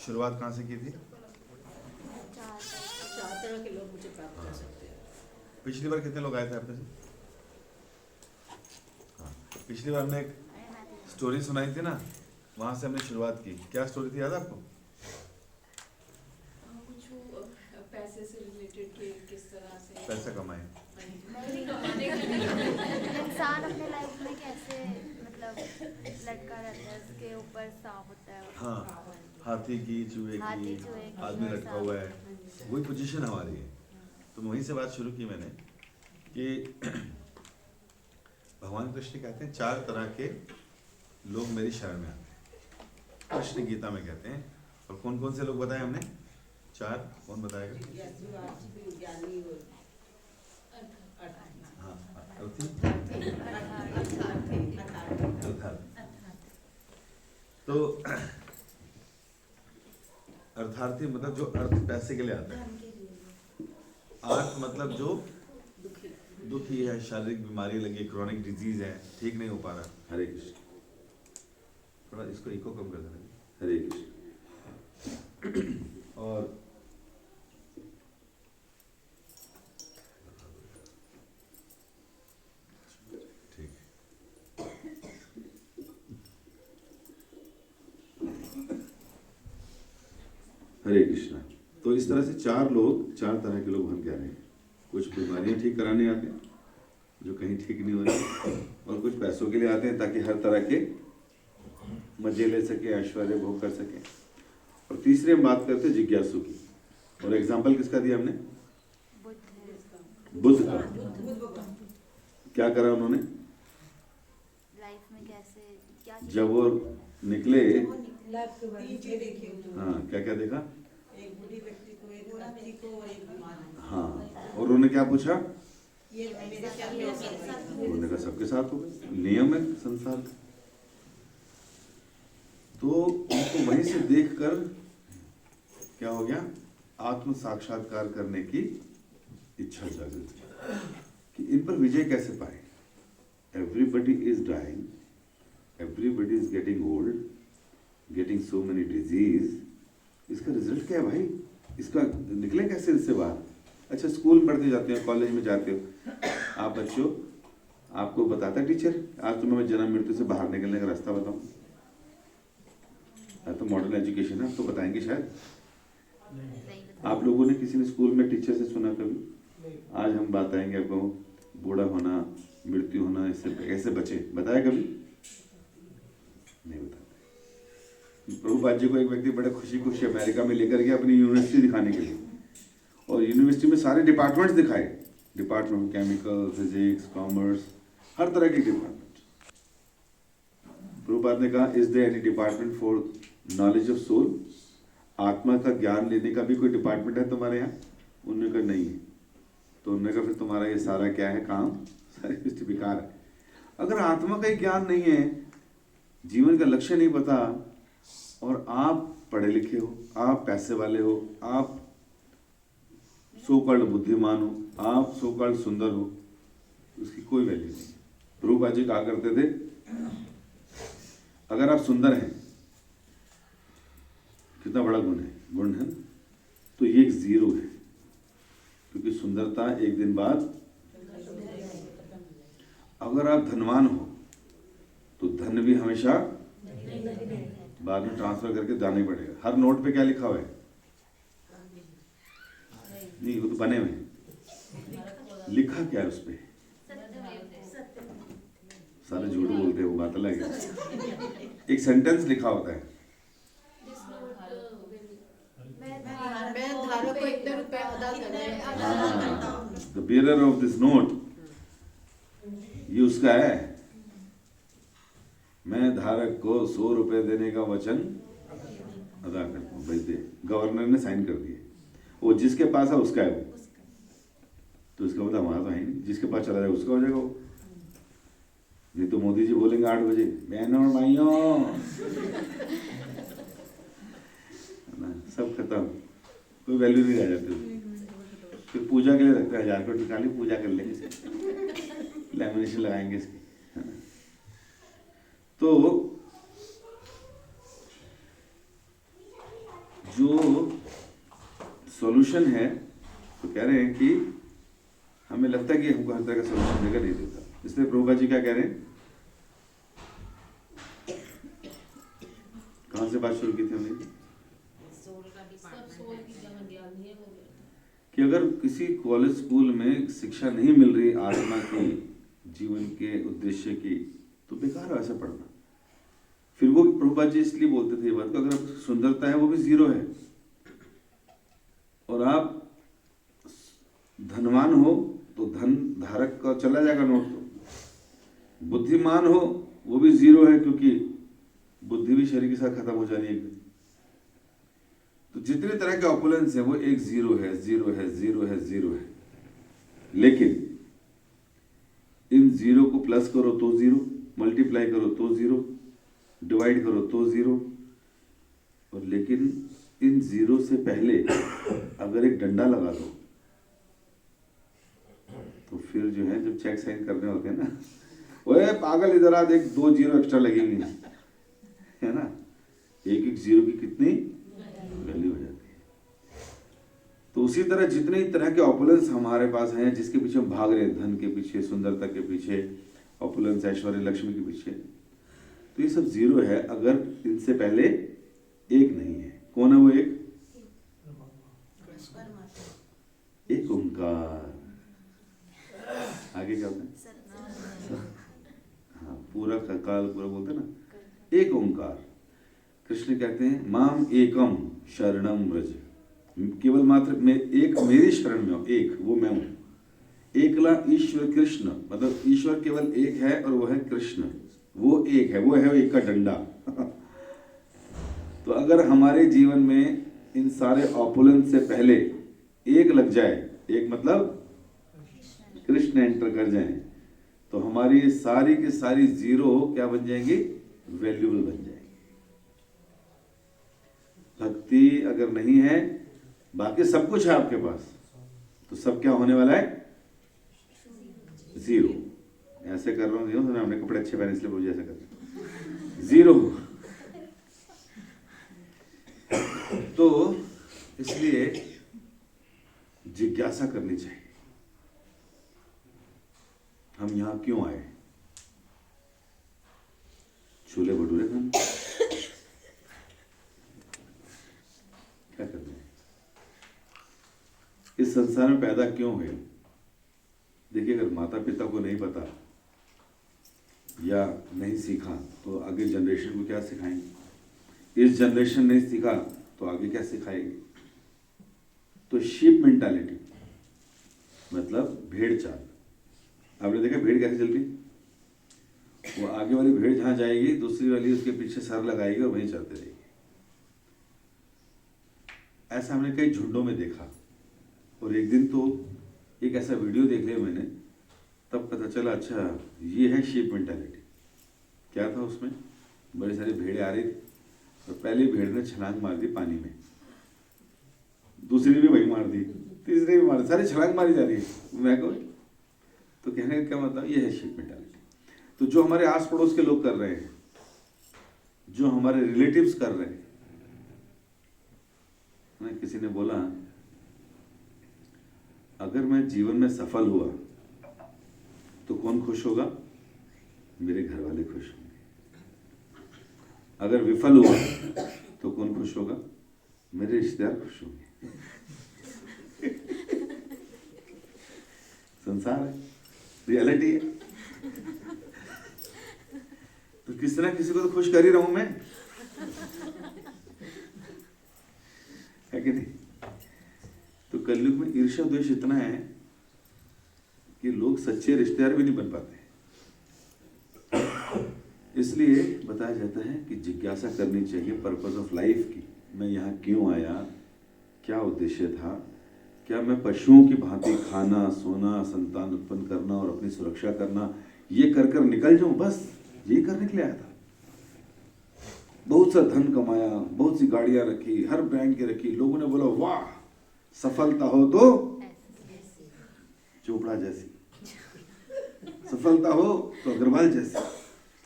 शुरुआत कहाँ से की थी? चार तरह के लोग मुझे प्राप्त कर सकते हैं। पिछली बार कितने लोग आए थे आपने से? हाँ, पिछली बार हमने एक स्टोरी सुनाई थी ना, वहाँ से हमने शुरुआत की। क्या स्टोरी थी, याद है आपको? कुछ वो पैसे से रिलेटेड के किस तरह से पैसा कमाए। नहीं कमाने के लिए इंसान अपने लाइफ में कैसे मतलब लटका रहता है, उसके ऊपर सांप होता है। हाँ, हाथी की, चूहे हाथी, की, चूहे की, आदमी लटका सांप। हुआ है, वही पोजीशन हमारी है। तो वहीं से बात शुरू की मैंने कि भगवान कृष्ण कहते हैं 4 तरह के लोग मेरी शरण में आते हैं, कृष्ण गीता में कहते हैं। और कौन कौन से लोग बताए हमने? 4, कौन बताएगा? हाँ, तो अर्थार्थी मतलब जो अर्थ पैसे के लिए आता है। आर्थ मतलब जो दुखी है, शारीरिक बीमारी लगी, क्रॉनिक डिजीज है, ठीक नहीं हो पा रहा। हरे कृष्ण, थोड़ा इसको इको कम कर देना। हरे कृष्ण। और ठीक है, हरे कृष्णा। तो इस तरह से 4 तरह के लोग हम कह रहे हैं। कुछ बीमारियां ठीक कराने आते हैं जो कहीं ठीक नहीं हो रही, और कुछ पैसों के लिए आते हैं ताकि हर तरह के मजे ले सके, ऐश्वर्य भोग कर सके। और तीसरे हम बात करते हैं जिज्ञासु की। और एग्जाम्पल किसका दिया हमने? बुद्ध का। क्या करा उन्होंने? लाइफ में कैसे क्या जब वो निकले, देखिए हाँ, क्या क्या देखा? एक बूढ़ी व्यक्ति को, एक हाथी को और एक बीमार। हाँ, और उन्होंने क्या पूछा? ये मेरे साथ उन्होंने कहा सबके साथ होगा, नियम है संसार का। तो उनको वहीं से देखकर क्या हो गया? आत्म साक्षात्कार करने की इच्छा जागृत कि इन पर विजय कैसे पाए। Everybody is dying, everybody is getting old, getting so many disease. इसका रिजल्ट क्या है भाई? इसका निकले कैसे इससे बाहर? अच्छा, स्कूल में पढ़ते जाते हो, कॉलेज में जाते हो आप बच्चों, आपको बताता है टीचर आज तुम्हें मैं जन्म मृत्यु से बाहर निकलने का रास्ता बताऊं? तो मॉडर्न एजुकेशन है, तो बताएंगे शायद। आप लोगों ने किसी ने स्कूल में टीचर से सुना कभी आज हम बताएंगे आपको बूढ़ा होना, मृत्यु होना, इससे कैसे बचे? बताया कभी? नहीं बताते। प्रभुपाद जी को एक व्यक्ति बड़े खुशी खुशी अमेरिका में लेकर गया अपनी यूनिवर्सिटी दिखाने के लिए, और यूनिवर्सिटी में सारे डिपार्टमेंट्स दिखाए। डिपार्टमेंट केमिकल, फिजिक्स, कॉमर्स, हर तरह के डिपार्टमेंट। प्रभुपाद ने कहा, is there any department for knowledge of soul? आत्मा का ज्ञान लेने का भी कोई डिपार्टमेंट है तुम्हारे यहाँ? उन्होंने कहा नहीं है। तो उन्होंने कहा फिर तुम्हारा ये सारा क्या है काम? सारी कुछ बेकार है। अगर आत्मा का ही ज्ञान नहीं है, जीवन का लक्ष्य नहीं पता, और आप पढ़े लिखे हो, आप पैसे वाले हो, आप सोकल्ड बुद्धिमान हो, आप सोकल्ड सुंदर हो, उसकी कोई वैल्यू नहीं। प्रभुपाद जी कहा करते थे, अगर आप सुंदर हैं, कितना बड़ा गुण है, गुण है ना, तो ये एक जीरो है, क्योंकि सुंदरता एक दिन बाद। अगर आप धनवान हो तो धन भी हमेशा बाद में ट्रांसफर करके जाना ही पड़ेगा। हर नोट पे क्या लिखा हुआ है? नहीं, वो तो बने हुए हैं। लिखा क्या है उस पे? सारे झूठ बोलते हैं, वो बात अलग है। एक सेंटेंस लिखा होता है, धारक को इतने रुपए अदा करने। The bearer of this note, ये उसका है। मैं धारक को 100 रुपए देने का वचन अदा करता हूँ। भाई दे, गवर्नर ने साइन कर दिए, वो जिसके पास है उसका है वो, तो इसका मतलब हमारा तो है नहीं। जिसके पास चला जाएगा उसका हो जाएगा वो। नहीं तो मोदी जी बोलेंगे 8 बजे, बहनों और भाइयों सब खत्म, कोई वैल्यू नहीं रह जाती। फिर पूजा के लिए रखते हैं 1000 रुपये, निकाली पूजा कर लेंगे, लैमिनेशन लगाएंगे इसकी। तो जो सॉल्यूशन है, तो कह रहे हैं कि हमें लगता है कि हमको हर तरह का सॉल्यूशन देगा, नहीं देता। इसलिए प्रभुपाद जी क्या कह रहे हैं, कहाँ से बात शुरू की थी हमने, कि अगर किसी कॉलेज स्कूल में शिक्षा नहीं मिल रही आत्मा की, जीवन के उद्देश्य की, तो बेकार है ऐसा पढ़ना। फिर वो प्रभुपाद जी इसलिए बोलते थे ये बात, अगर आपकी सुंदरता है वो भी जीरो है, और आप धनवान हो तो धन धारक का चला जाएगा नोट, तो बुद्धिमान हो वो भी जीरो है, क्योंकि बुद्धि भी शरीर के साथ खत्म हो जानी है। तो जितने तरह के ऑपुलेंस है वो एक जीरो है, जीरो है, जीरो है, जीरो है। लेकिन इन जीरो को प्लस करो तो जीरो, मल्टीप्लाई करो तो जीरो, डिवाइड करो तो जीरो, और लेकिन इन जीरो से पहले अगर एक डंडा लगा दो तो फिर जो है, जब चेक साइन करने होते हैं ना, ओए पागल इधर आ देख, 2 जीरो एक्स्ट्रा लगेंगे, है ना, एक एक जीरो की कितनी वैल्यू हो जाती है। तो उसी तरह जितने तरह के ऑपुलेंस हमारे पास हैं, जिसके पीछे हम भाग रहे हैं, धन के पीछे, सुंदरता के पीछे, ऑपुलेंस, ऐश्वर्य, लक्ष्मी के पीछे, तो ये सब जीरो है अगर इनसे पहले एक नहीं है। कौन है वो एक? एक ओंकार। आगे क्या होता है? हाँ, पूरा काल पूरा बोलते हैं ना, एक ओंकार। कृष्ण कहते हैं माम एकम शरणम व्रज, केवल मात्र मैं एक, मेरी शरण में हो, एक वो मैं हूं। एकला ईश्वर कृष्ण, मतलब ईश्वर केवल एक है और वो है कृष्ण, वो एक है, वो है एक का डंडा। तो अगर हमारे जीवन में इन सारे ऑपुलेंस से पहले एक लग जाए, एक मतलब कृष्ण एंटर कर जाए, तो हमारी ये सारी की सारी जीरो क्या बन जाएंगी? वैल्यूबल बन जाएंगी। भक्ति अगर नहीं है, बाकी सब कुछ है आपके पास, तो सब क्या होने वाला है? जीरो। ऐसे कर रहा हूँ, हमने कपड़े अच्छे पहने इसलिए मुझे ऐसा कर रहा हूं, जीरो। तो इसलिए जिज्ञासा करनी चाहिए, हम यहां क्यों आए? छोले भटूरे खाने? क्या करना है? इस संसार में पैदा क्यों हुए? देखिए, अगर माता पिता को नहीं पता या नहीं सीखा तो आगे जनरेशन को क्या सिखाएंगे? इस जनरेशन ने सीखा तो आगे क्या सिखाएंगे? तो शीप मेंटालिटी मतलब भेड़ चाल। आपने देखा भेड़ कैसे चलती? वो आगे वाली भेड़ जहां जाएगी, दूसरी वाली उसके पीछे सर लगाएगी और वहीं चलते रहेगी। ऐसा हमने कई झुंडों में देखा। और एक दिन तो एक ऐसा वीडियो देख लिया मैंने, तब पता चला अच्छा ये है शीप मेंटालिटी। क्या था उसमें? बड़ी सारी भेड़ें आ रही थी और पहली भेड़ ने छलांग मार दी पानी में, दूसरी भी वही मार दी, तीसरी भी मार दी, सारी छलांग मारी जा रही है। मैं कहूँ तो कहने का क्या मतलब? ये है शीप मेंटालिटी। तो जो हमारे आस पड़ोस के लोग कर रहे हैं, जो हमारे रिलेटिव्स कर रहे हैं, किसी ने बोला अगर मैं जीवन में सफल हुआ तो कौन खुश होगा? मेरे घर वाले खुश होंगे। अगर विफल हुआ तो कौन खुश होगा? मेरे रिश्तेदार खुश होंगे। संसार है, रियलिटी है। तो किसी ना किसी को तो खुश कर ही रहा हूं मैं, है कि नहीं? तो कलयुग में ईर्ष्या द्वेष इतना है कि लोग सच्चे रिश्तेदार भी नहीं बन पाते। इसलिए बताया जाता है कि जिज्ञासा करनी चाहिए पर्पस ऑफ लाइफ की। मैं यहाँ क्यों आया? क्या उद्देश्य था? क्या मैं पशुओं की भांति खाना, सोना, संतान उत्पन्न करना और अपनी सुरक्षा करना, ये कर कर निकल जाऊं? बस यही करने के लिए आया था। बहुत सा धन कमाया, बहुत सी गाड़ियां रखी, हर ब्रांड की रखी। लोगों ने बोला वाह, सफलता हो तो चोपड़ा जैसी, सफलता हो तो अग्रवाल जैसी,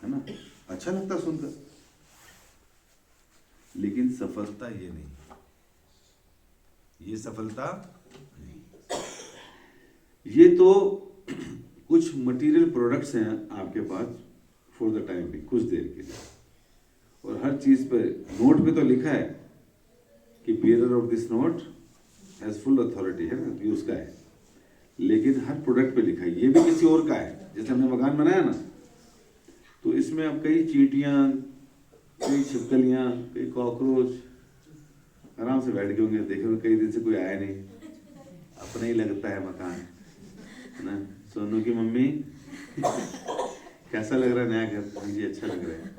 है ना? अच्छा लगता सुनकर। लेकिन सफलता ये नहीं, ये सफलता नहीं। ये तो कुछ मटेरियल प्रोडक्ट्स हैं आपके पास फॉर द टाइम भी, कुछ देर के लिए, और हर चीज पे नोट पे तो लिखा है कि bearer of this note has full authority, है ना, ये उसका है, लेकिन हर प्रोडक्ट पे लिखा है ये भी किसी और का है। जैसे हमने मकान बनाया ना, तो इसमें अब कई चींटियां, कई छिपकलियां, कई कॉकरोच आराम से बैठ गए होंगे, देखे होंगे कई दिन से कोई आया नहीं, अपना ही लगता है मकान, है ना। सोनू की मम्मी कैसा लग रहा है नया घर? मुझे अच्छा लग रहा है,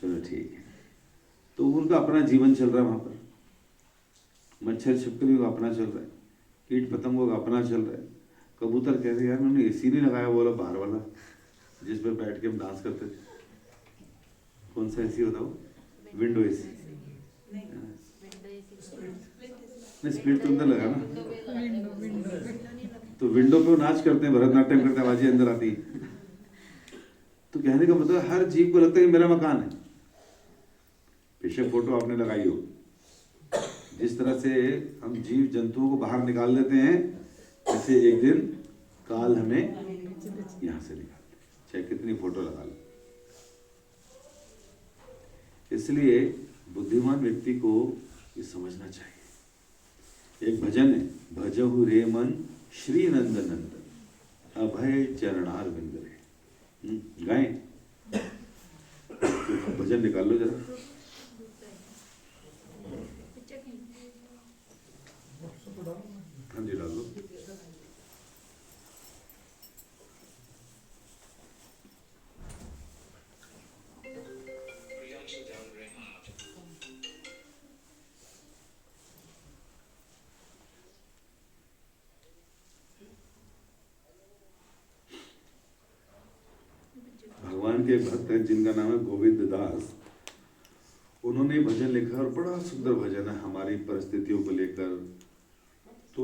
चलो ठीक है। तो उनका अपना जीवन चल रहा है वहां पर, मच्छर छिपकलियों का अपना चल रहा है, कीट पतंगों का अपना चल रहा है। कबूतर कह रहे यार मैंने एसी नहीं लगाया, बोला बाहर वाला जिस पे बैठ के हम डांस करते थे, कौन सा एसी होता वो? Window AC. नहीं, स्प्लिट तो अंदर लगा ना, तो विंडो पे वो नाच करते हैं, भरतनाट्यम करते हैं, आवाजें अंदर आती हैं। तो कहने का मतलब हर जीव को लगता है कि मेरा मकान है, बेशक फोटो आपने लगाई हो। जिस तरह से हम जीव जंतुओं को बाहर निकाल देते हैं, ऐसे एक दिन काल हमें यहां से निकाल दे, चाहे कितनी फोटो लगा लो। इसलिए बुद्धिमान व्यक्ति को ये समझना चाहिए। एक भजन है, भजहु रे मन श्री नंद नंदन अभय चरणार बिंद रे। गाएं, भजन निकाल लो जरा। हाँ जी, डाल लो। भगवान के भक्त हैं जिनका नाम है गोविंद दास, उन्होंने भजन लिखा और बड़ा सुंदर भजन है हमारी परिस्थितियों को लेकर। तो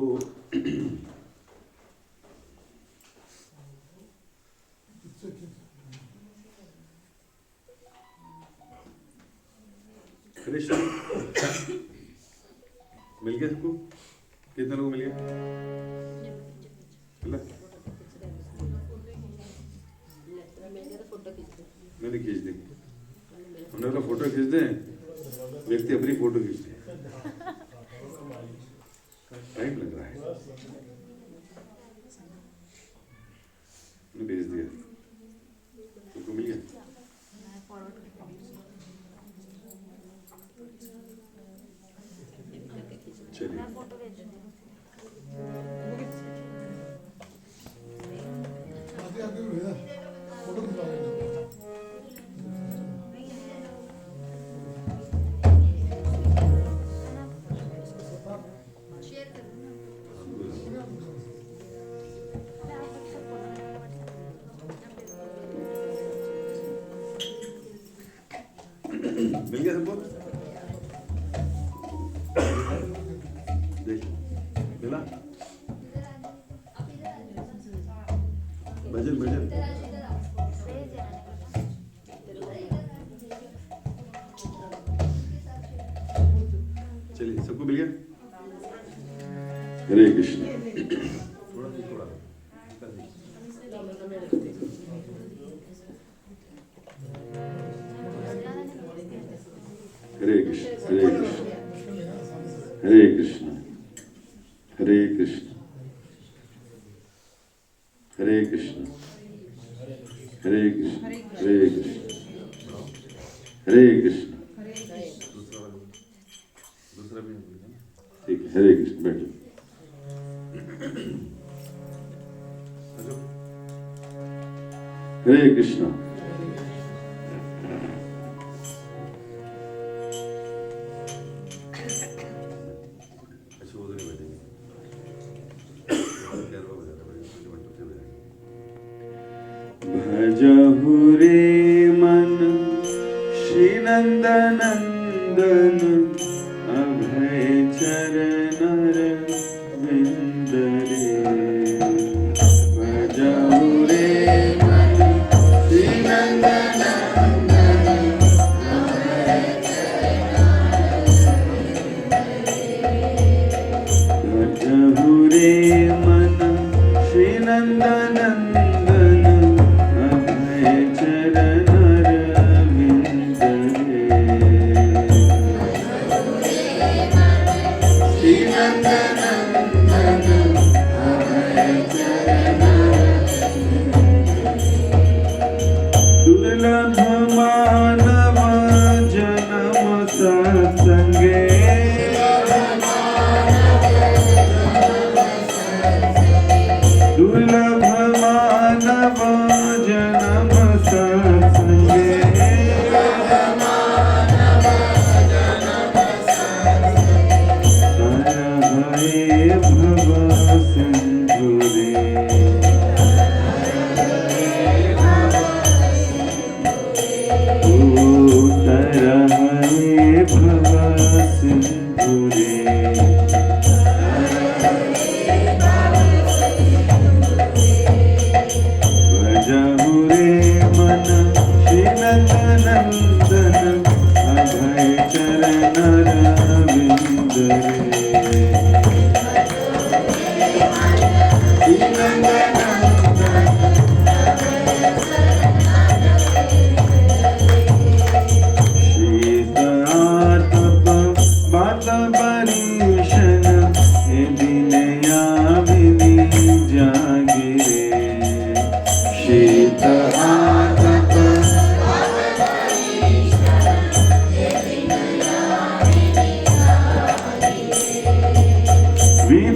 कृष्ण मिल गया सबको? कितने लोग मिल गया? मैंने खींच दी, हमने बोला फोटो खींच दें, व्यक्ति अपनी फोटो खींचते हैं, टाइम लग रहा है। मैंने भेज दिया, सबको मिल गया? चलिए, मिल गया सबको? देख मिला? भजन भजन चलिए, सबको मिल गया? हरे कृष्ण। हरे कृष्ण हरे कृष्ण हरे कृष्ण हरे कृष्ण हरे कृष्ण हरे कृष्ण हरे कृष्ण हरे कृष्ण। दूसरा भी ठीक है, हरे कृष्ण। बैठो। हरे कृष्ण। भजहु रे मन श्री नंद नंदन अभय चरणर विंद रे। भजहु रे मन श्री नंद नंदन अभय चरणर विंद रे।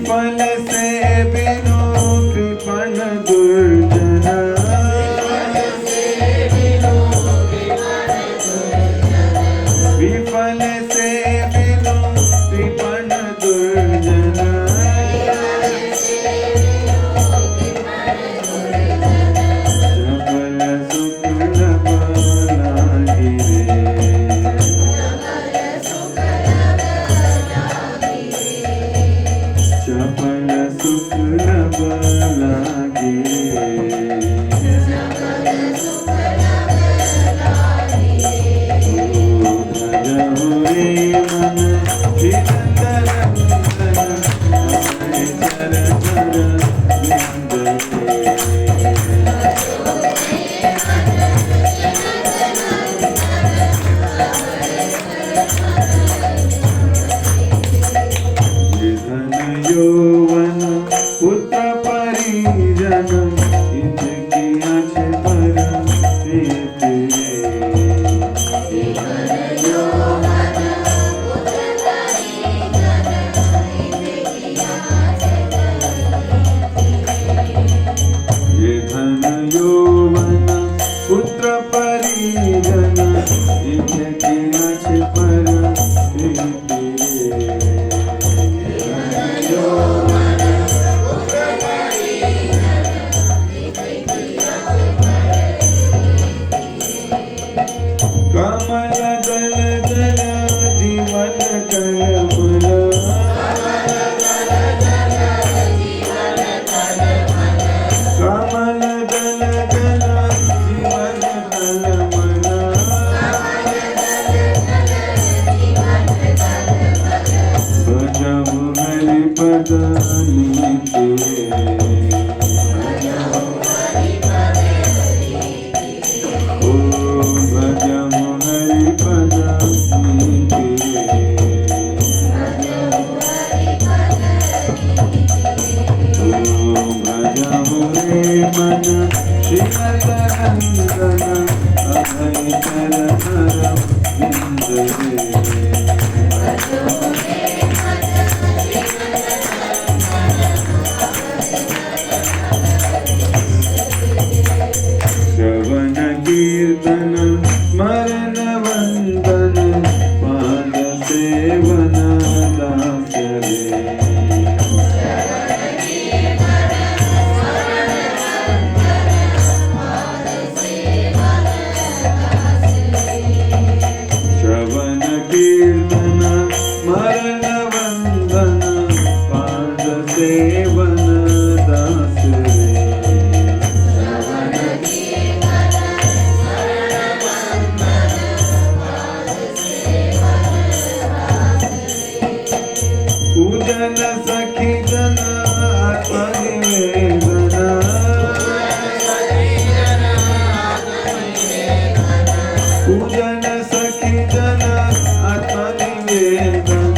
विफल से बिनु कृपण दुर्जना विफल से बिनु कृपण दुर्जना चपल सुख लब लागे यौवन पुत्र परिजन इनकी आँख पर प्रीत ये धन यौवन पुत्र परिजन इनकी आँख पर प्रीत कमल दल दल जीवन कलमल कमल दल दल जीवन कलमल भजहु हरि पद नीते भजहु हरि पद नीते भजहु रे मन श्रीनंदन अभय चरण विंद श्रवण कीर्तन स्मरण वंदन पाद सेवन दास रे श्रवण कीर्तन स्मरण वंदन पाद सेवन दास रे पूजन सखी जन आत्मनिवेदन पूजन सखी जन आत्मनिवेदन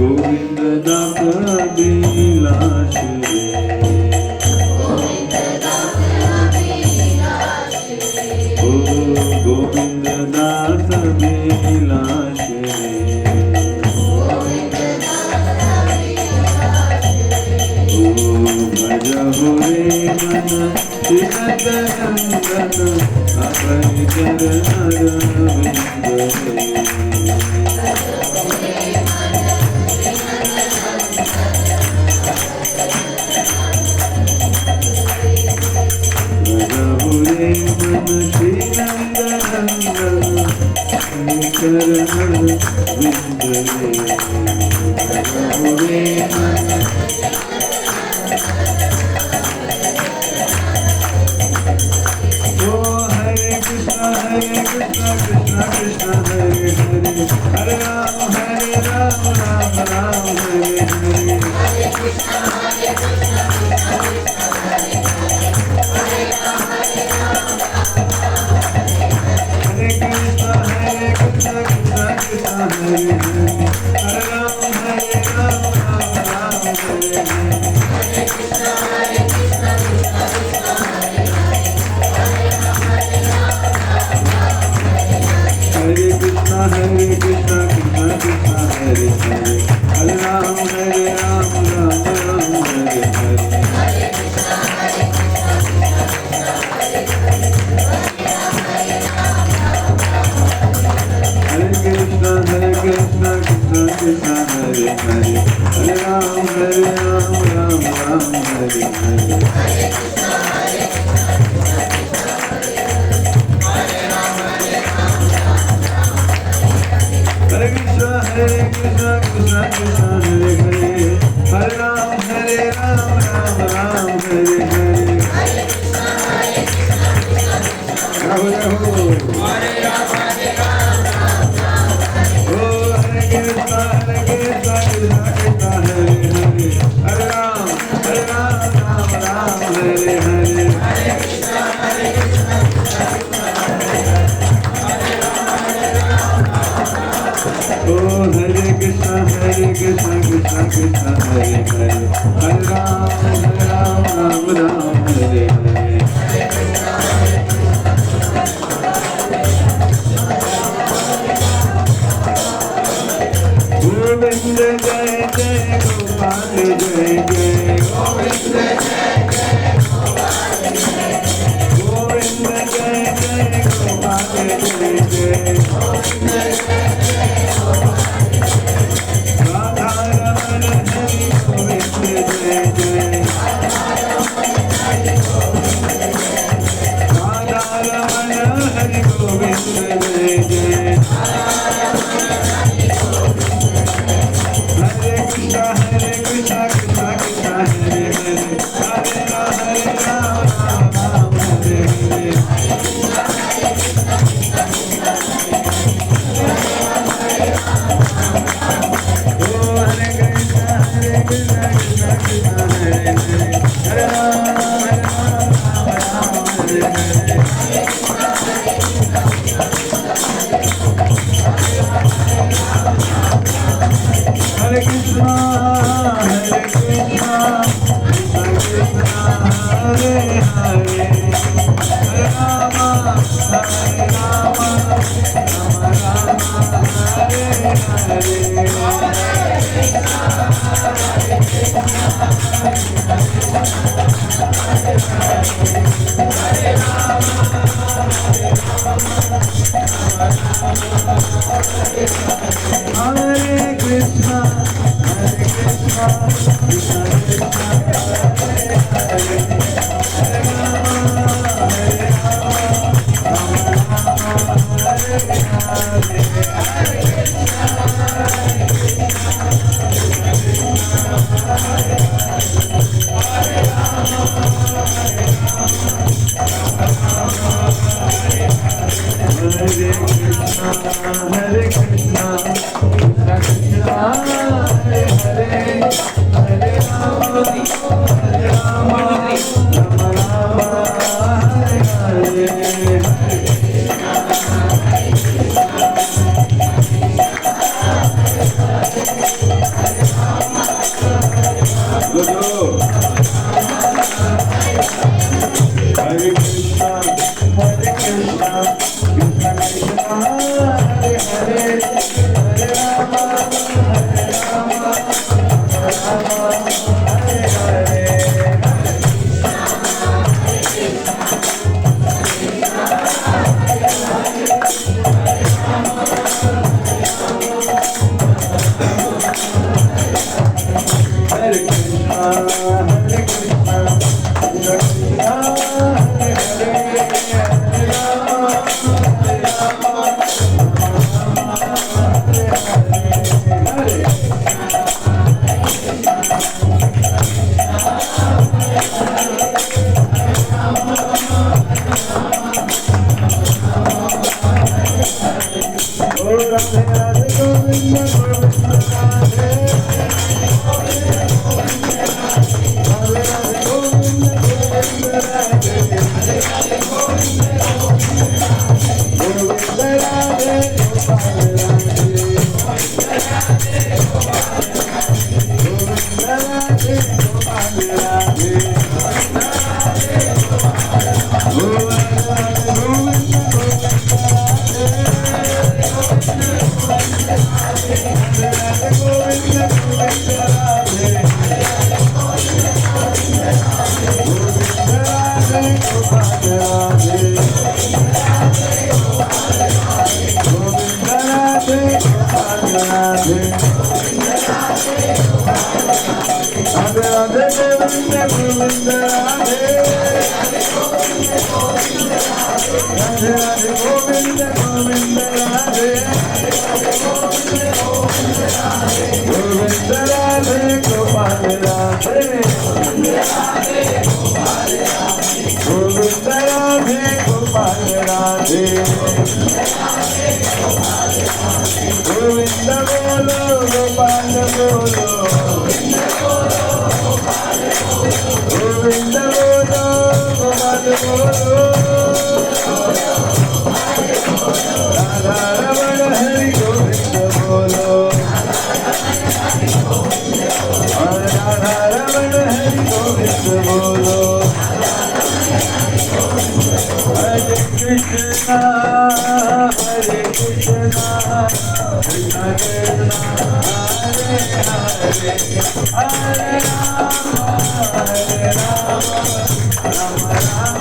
गोविंद दास अभिलाष रे ओ गोविंद दास अभिलाष रे ओ भजहु रे मन श्रीनंदन अभय चरण विंद भजहु रे मन श्रीनंदन चरण विंद भजहु रे मन ओ हरे Krishna Krishna Krishna Hare Hare Hare Ram Ram Ram Hare Hare Hare Krishna Krishna Krishna Hare Hare Hare Ram Ram Hare Hare Hare Krishna Krishna Krishna Krishna Hare Hare Hare Ram Ram Ram Hare Hare Hare Krishna Krishna Krishna Hare Hare Hare Ram Ram Hare Hare Oh, Hare Krishna Krishna Krishna Hare Hare Hare Ram Ram Hare Hare Govind Jai Jai Gopal Jai Jai Govind Jai Jai Govind Jai Jai Gopal Jai Jai Radha Ramana Hari Govind Jai Jai Radha Ramana Hari Govind Jai Jai Hare Krishna Krishna Krishna Hare Hare Hare Ram Ram Hare Hare Oh, Hare Krishna Krishna Krishna Hare Hare Hare Ram Hare Hare Hare Krishna Krishna Krishna Hare Hare Hare Rama Rama Hare Hare Krishna Krishna Krishna Hare Hare Krishna Krishna Krishna Hare Hare Hare Rama Rama Hare Hare Hare Krishna Krishna Krishna Hare Hare Hare Rama Hare Hare Hare Krishna Krishna Krishna Hare Hare Hare Rama Oh, Radhe Radhe Govinda Govinda Radhe Radhe Radhe Govinda Govinda Radhe Govinda Radhe Gopal Radhe Govinda Radhe Gopal Radhe Radhe Govinda Govinda Radhe Govind Radhe Gopal Radhe Govind बोलो गोपाल बोलो गोविंद बोलो गोपाल बोलो राधा रमण हरि गोविंद बोलो और राधा रमण हरि गोविंद बोलो हरे कृष्णा कृष्ण कृष्ण हरे हरे हरे राम राम राम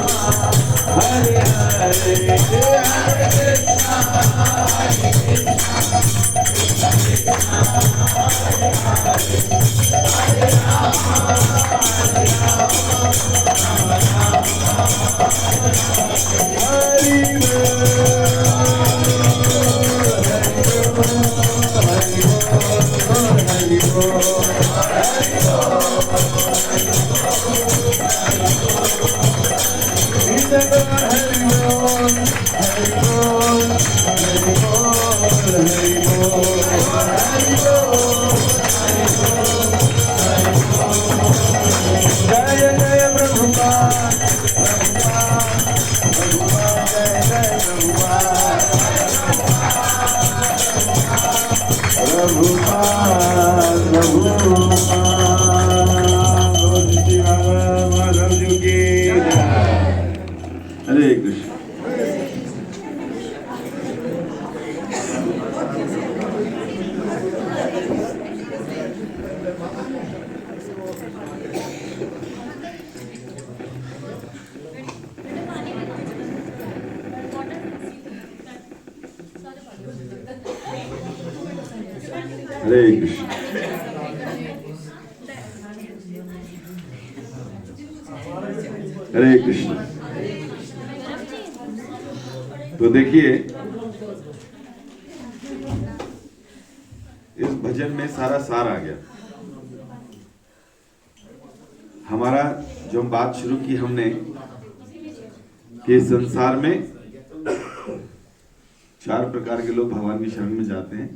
हरे हरे हरे जय जय प्रभुपाद प्रभुपाद जय जय प्रभुपाद प्रभुपाद प्रभुपाद माधव जी की जय। हरे कृष्ण। हरे कृष्ण। हरे कृष्ण। तो देखिए इस भजन में सारा सार आ गया। हमारा जो बात शुरू की हमने कि संसार में 4 प्रकार के लोग भगवान की शरण में जाते हैं।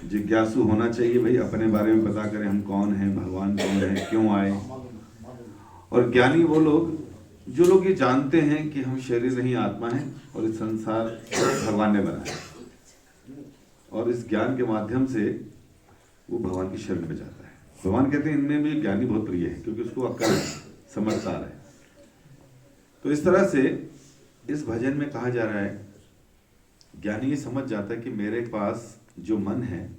जिज्ञासु होना चाहिए भाई, अपने बारे में पता करें हम कौन हैं, भगवान कौन है, क्यों आए। और ज्ञानी वो लोग जो लोग ये जानते हैं कि हम शरीर नहीं आत्मा है और इस संसार भगवान ने बनाया, और इस ज्ञान के माध्यम से वो भगवान की शरण में जाता है। भगवान कहते हैं इनमें भी ज्ञानी बहुत प्रिय है, क्योंकि उसको अक्ल है, समझदार है। तो इस तरह से इस भजन में कहा जा रहा है ज्ञानी ये समझ जाता है कि मेरे पास जो मन है,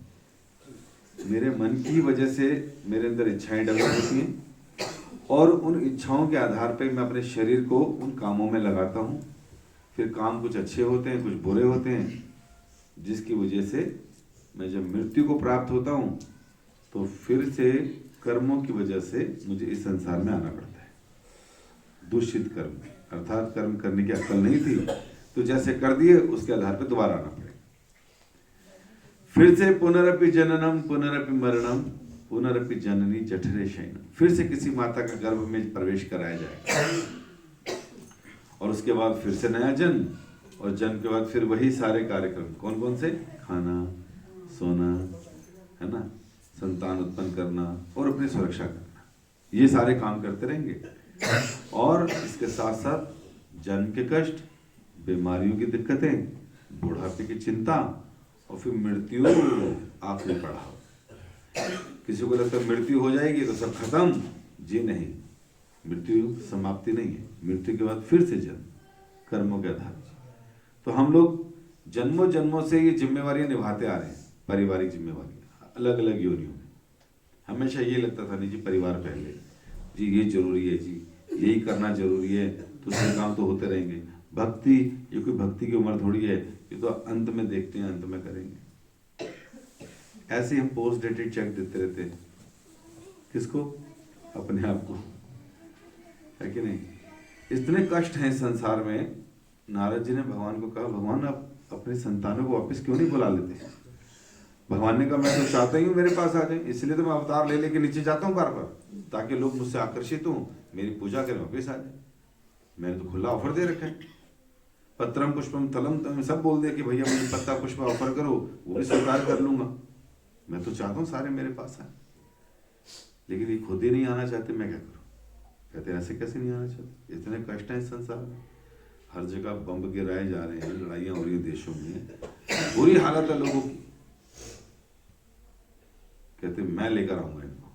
मेरे मन की वजह से मेरे अंदर इच्छाएं डेवलप होती हैं, और उन इच्छाओं के आधार पर मैं अपने शरीर को उन कामों में लगाता हूँ। फिर काम कुछ अच्छे होते हैं, कुछ बुरे होते हैं, जिसकी वजह से मैं जब मृत्यु को प्राप्त होता हूँ तो फिर से कर्मों की वजह से मुझे इस संसार में आना पड़ता है। दूषित कर्म, अर्थात कर्म करने की अक्ल नहीं थी तो जैसे कर दिए उसके आधार पर दोबारा आना पड़े। फिर से पुनरपि जननम पुनरपि मरणम पुनरपि जननी जठरे शयनम, फिर से किसी माता का गर्भ में प्रवेश कराया जाए, और उसके बाद फिर से नया जन्म, और जन्म के बाद फिर वही सारे कार्यक्रम। कौन कौन से? खाना, सोना, है ना, संतान उत्पन्न करना और अपनी सुरक्षा करना, ये सारे काम करते रहेंगे। और इसके साथ साथ जन्म के कष्ट, बीमारियों की दिक्कतें, बुढ़ापे की चिंता, और फिर मृत्यु आखिरी पड़ाव। किसी को लगता है मृत्यु हो जाएगी तो सब खत्म, जी नहीं, मृत्यु समाप्ति नहीं है। मृत्यु के बाद फिर से जन्म, कर्मों के आधार। तो हम लोग जन्मों जन्मों से ये जिम्मेवारियां निभाते आ रहे हैं, पारिवारिक जिम्मेवारियां, अलग अलग योनियों में। हमेशा ये लगता था नहीं जी परिवार पहले, जी ये जरूरी है, जी यही करना जरूरी है, दूसरे काम तो होते रहेंगे। भक्ति, ये कोई भक्ति की उम्र थोड़ी है, ये तो अंत में देखते हैं, अंत में करेंगे। ऐसे हम पोस्ट डेटेड चेक देते रहते हैं। किसको? अपने आप को, है कि नहीं? इतने कष्ट हैं संसार में। नारद जी ने भगवान को कहा, भगवान आप अपने संतानों को वापस क्यों नहीं बुला लेते? भगवान ने कहा मैं तो चाहता ही हूँ मेरे पास आ जाए, इसलिए तो मैं अवतार ले लेके नीचे जाता हूँ बार बार, ताकि लोग मुझसे आकर्षित हों, मेरी पूजा करें, वापिस आ जाए। मैंने तो खुला ऑफर दे रखा है, पत्रम पुष्पम तलम तम, सब बोल दिया कि भैया मुझे पत्ता पुष्प ऑफर करो, वो भी स्वीकार कर लूंगा। मैं तो चाहता हूँ सारे मेरे पास आए, लेकिन ये खुद ही नहीं आना चाहते, मैं क्या करूँ? कहते ऐसे कैसे नहीं आना चाहते, इतने कष्ट हैं इस संसार में, हर जगह बम गिराए जा रहे हैं, लड़ाइयाँ हो रही हैं देशों में, बुरी हालत है लोगों की। कहते मैं लेकर आऊंगा इनको,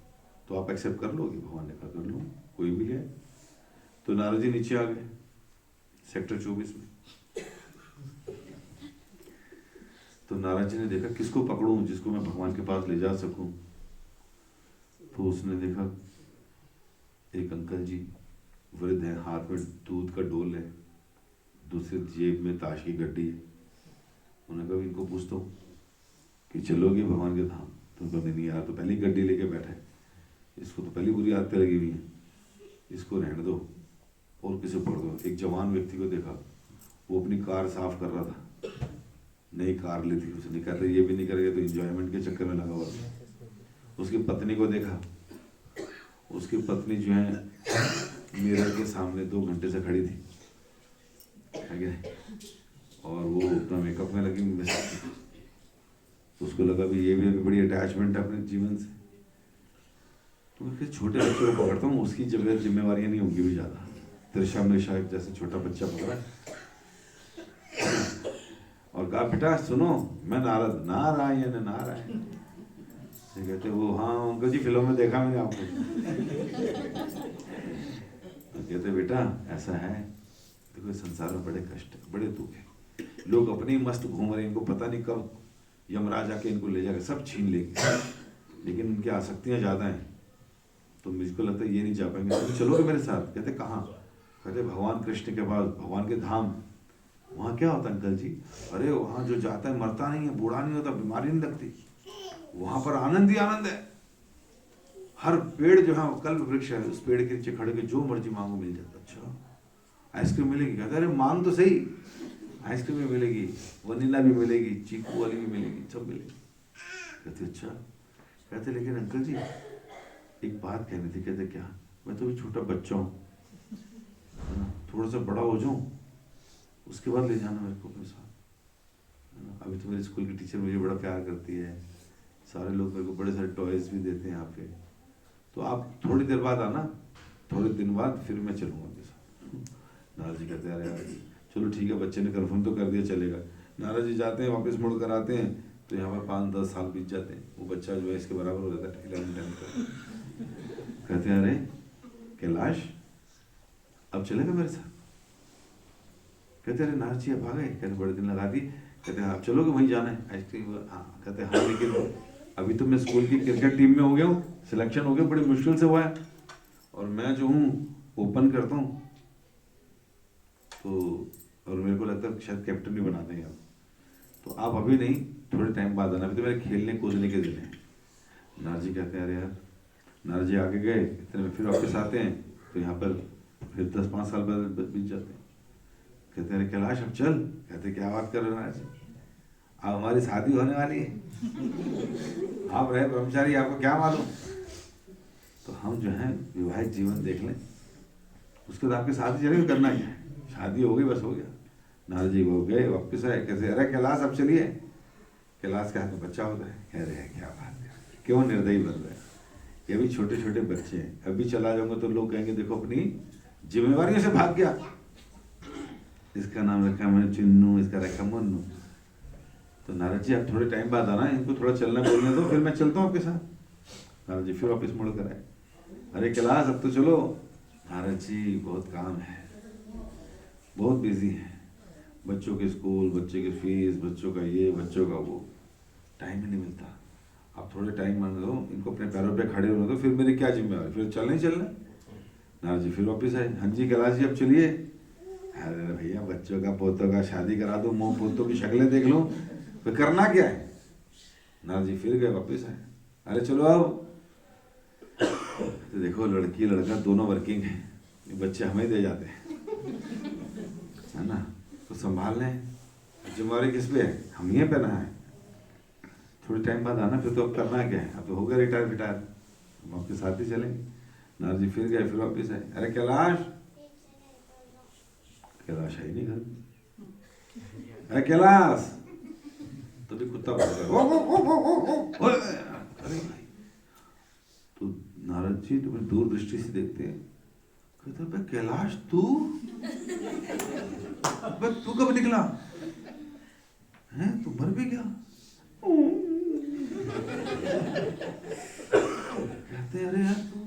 तो आप एक्सेप्ट कर लोगे? भगवान ने कहा कर लो, कोई भी है। तो नारद जी नीचे आ गए सेक्टर 24 में। तो नारद जी ने देखा किसको पकड़ूं जिसको मैं भगवान के पास ले जा सकूं। तो उसने देखा एक अंकल जी वृद्ध है, हाथ में दूध का डोल है, दूसरी जेब में ताश की गड्डी है। उन्होंने कहा इनको पूछता हूँ कि चलोगे भगवान के धाम? तो कभी नहीं यार, तो पहली गड्डी लेके बैठा है, इसको तो पहली बुरी आदतें लगी हुई हैं, इसको रहने दो और किसी पकड़ दो। एक जवान व्यक्ति को देखा, वो अपनी कार साफ कर रहा था, नई कार ली थी उसने, कहते ये भी नहीं करेगा तो एंजॉयमेंट के चक्कर में लगा हुआ था। उसकी पत्नी को देखा, उसकी पत्नी जो है मिरर के सामने 2 घंटे से खड़ी थी, है क्या? और वो अपना मेकअप में लगी हुई, तो उसको लगा भी ये भी बड़ी अटैचमेंट है अपने जीवन से। तो मैं छोटे बच्चे को पकड़ता हूँ, उसकी जिम्मेवारियाँ नहीं होंगी भी ज़्यादा। त्रिशा में शायद जैसे छोटा बच्चा पकड़ा और कहा बेटा सुनो, मैं नारद, नारायण नारायण। कहते वो हाँ अंकल जी फिल्म में देखा मैंने आपको। तो कहते बेटा ऐसा है, देखो संसार में बड़े कष्ट है, बड़े दुख है, लोग अपने ही मस्त घूम रहे हैं, इनको पता नहीं कब यमराज आके इनको ले जाकर सब छीन लेंगे, लेकिन उनकी आसक्तियाँ ज़्यादा हैं। तो मुझको लगता है ये नहीं जा पाएंगे, तो चलोगे मेरे साथ? कहते कहाँ? कहते भगवान कृष्ण के पास, भगवान के धाम। वहाँ क्या होता है अंकल जी? अरे वहाँ जो जाता है मरता नहीं है, बूढ़ा नहीं होता, बीमारी नहीं लगती, वहाँ पर आनंद ही आनंद है। हर पेड़ जो है कल्प वृक्ष है, उस पेड़ के नीचे खड़े के जो मर्जी मांगो मिल जाता। अच्छा आइसक्रीम मिलेगी? कहते अरे मांग तो सही, आइसक्रीम भी मिलेगी, वनीला भी मिलेगी, चीकू वाली भी मिलेगी, सब मिलेगी। कहते अच्छा। कहते लेकिन अंकल जी एक बात कहनी थी। कहते क्या? मैं तो भी छोटा बच्चा हूँ, थोड़ा सा बड़ा हो जाऊँ उसके बाद ले जाना मेरे को अपने साथ। अभी तो मेरे स्कूल की टीचर मुझे बड़ा प्यार करती है, सारे लोग मेरे को बड़े सारे टॉयज भी देते हैं यहाँ पे, तो आप थोड़ी देर बाद आना, थोड़े दिन बाद फिर मैं चलूँगा आपके साथ। नारद जी कहते हैं अरे चलो ठीक है, बच्चे ने कंफर्म तो कर दिया चलेगा। नारद जी जाते हैं, वापस मुड़ कर आते हैं तो यहाँ पर 5-10 साल बीत जाते हैं, वो बच्चा जो है इसके बराबर हो जाता है 11-10 का। कहते हैं अरे कैलाश अब चलेगा मेरे साथ? कहते अरे नारद जी अब आ गए? कहते बड़े दिन लगा दी। कहते आप चलोगे वहीं जाना है आइसक्रीम? हाँ। कहते हाँ लेकिन अभी तो मैं स्कूल की क्रिकेट टीम में हो गया हूँ, सिलेक्शन हो गया, बड़ी मुश्किल से हुआ है, और मैं जो हूँ ओपन करता हूँ तो, और मेरे को लगता है शायद कैप्टन भी बना देंगे आप, तो आप अभी नहीं थोड़े टाइम बाद आना, अभी तो मेरे खेलने कूदने के दिन है। नारद जी कहते हैं अरे यार। नारद जी आगे गए, इतने में फिर वापस आते हैं तो यहाँ पर फिर 10-5 साल बाद बीत जाते हैं। कहते अरे कैलाश अब चल। कहते क्या बात कर रहे हो नारद जी, अब हमारी शादी होने वाली है, आप रहे ब्रह्मचारी, आपको क्या मालूम? तो हम जो है विवाहित जीवन देख लें, उसके बाद आपकी शादी चलेगी, करना क्या है, शादी हो गई बस हो गया। नारद जी वो गए, वापस आए, कैसे अरे कैलाश अब चलिए। कैलाश के हाथ में बच्चा होता है, कह रहे हैं क्या बात है, क्यों निर्दयी बन रहे हैं, ये भी छोटे छोटे बच्चे हैं, अभी चला जाऊंगा तो लोग कहेंगे देखो अपनी जिम्मेवारियों से भाग गया। इसका नाम रखा मैंने चिन्नू, इसका रखा मुन्नू। तो नारद जी आप थोड़े टाइम बाद आना, इनको थोड़ा चलना बोलने दो, फिर मैं चलता हूँ आपके साथ। नारद जी फिर वापस मुड़ कर आए, अरे कैलाश अब तो चलो। नारद जी बहुत काम है, बहुत बिजी है, बच्चों के स्कूल, बच्चे की फीस, बच्चों का ये, बच्चों का वो, टाइम ही नहीं मिलता। आप थोड़े टाइम मान दो, इनको अपने पैरों पे खड़े होने दो, फिर मेरी क्या जिम्मेवारी, फिर चलना ही चलना। नारद जी फिर वापस आए, हाँ जी कैलाश जी अब चलिए। अरे भैया बच्चों का, पोतों का शादी करा दो, मुँह पोतों की शक्लें देख लो, फिर करना क्या है। नारद जी फिर गए, वापस आए, अरे चलो अब। तो देखो लड़की लड़का दोनों वर्किंग है, बच्चे हमें दे जाते हैं, है ना, तो संभाल लें, जिम्मेवारी किस पे है, हम ही पे ना है। थोड़े टाइम बाद आना, फिर तो अब करना क्या है, अब तो हो गया रिटायर, हम आपके साथ ही चलेंगे। नारद जी फिर गए, फिर वापिस आए, अरे कैलाश, कैलाश है ही नहीं घर में। अरे कैलाश, तो भी कुत्ता भौंक रहा है। अरे भाई, तो नारद जी तुम्हें दूर दृष्टि से देखते हैं, कहते हैं कैलाश तू कब निकला है, तू मर भी गया। कहते अरे यार तू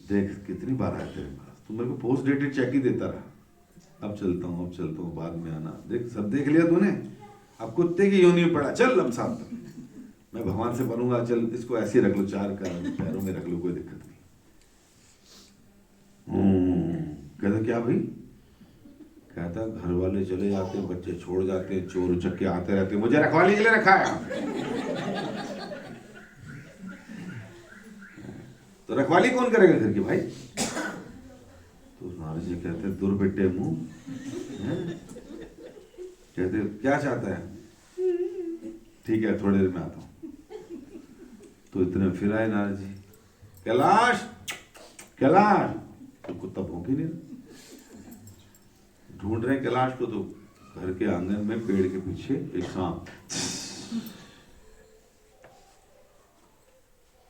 देख कितनी बार आया तेरे पास, तू मेरे को पोस्ट डेटेड चेक ही देता रहा, अब चलता हूँ बाद में आना, देख सब देख लिया तूने, अब कुत्ते की योनि में पड़ा, चल अब साथ मैं भगवान से बनूंगा, चल इसको ऐसे रख लो, 4 पैरों में रख लो, कोई दिक्कत नहीं। कहता क्या भाई, कहता घर वाले चले जाते हैं, बच्चे छोड़ जाते हैं, चोर उचक्के आते रहते हैं, मुझे रखवाली के लिए रखा है। तो रखवाली कौन करेगा घर की भाई? तो नारद जी कहते हैं दुर्बिट्टे मुंह, कहते क्या चाहता है, ठीक है थोड़ी देर में आता हूं। तो इतने फिर आए नारद जी, कैलाश कैलाश, तो कुत्ता भौंक ही नहीं, ढूंढ रहे कैलाश को, तो घर के आंगन में पेड़ के पीछे एक सांप,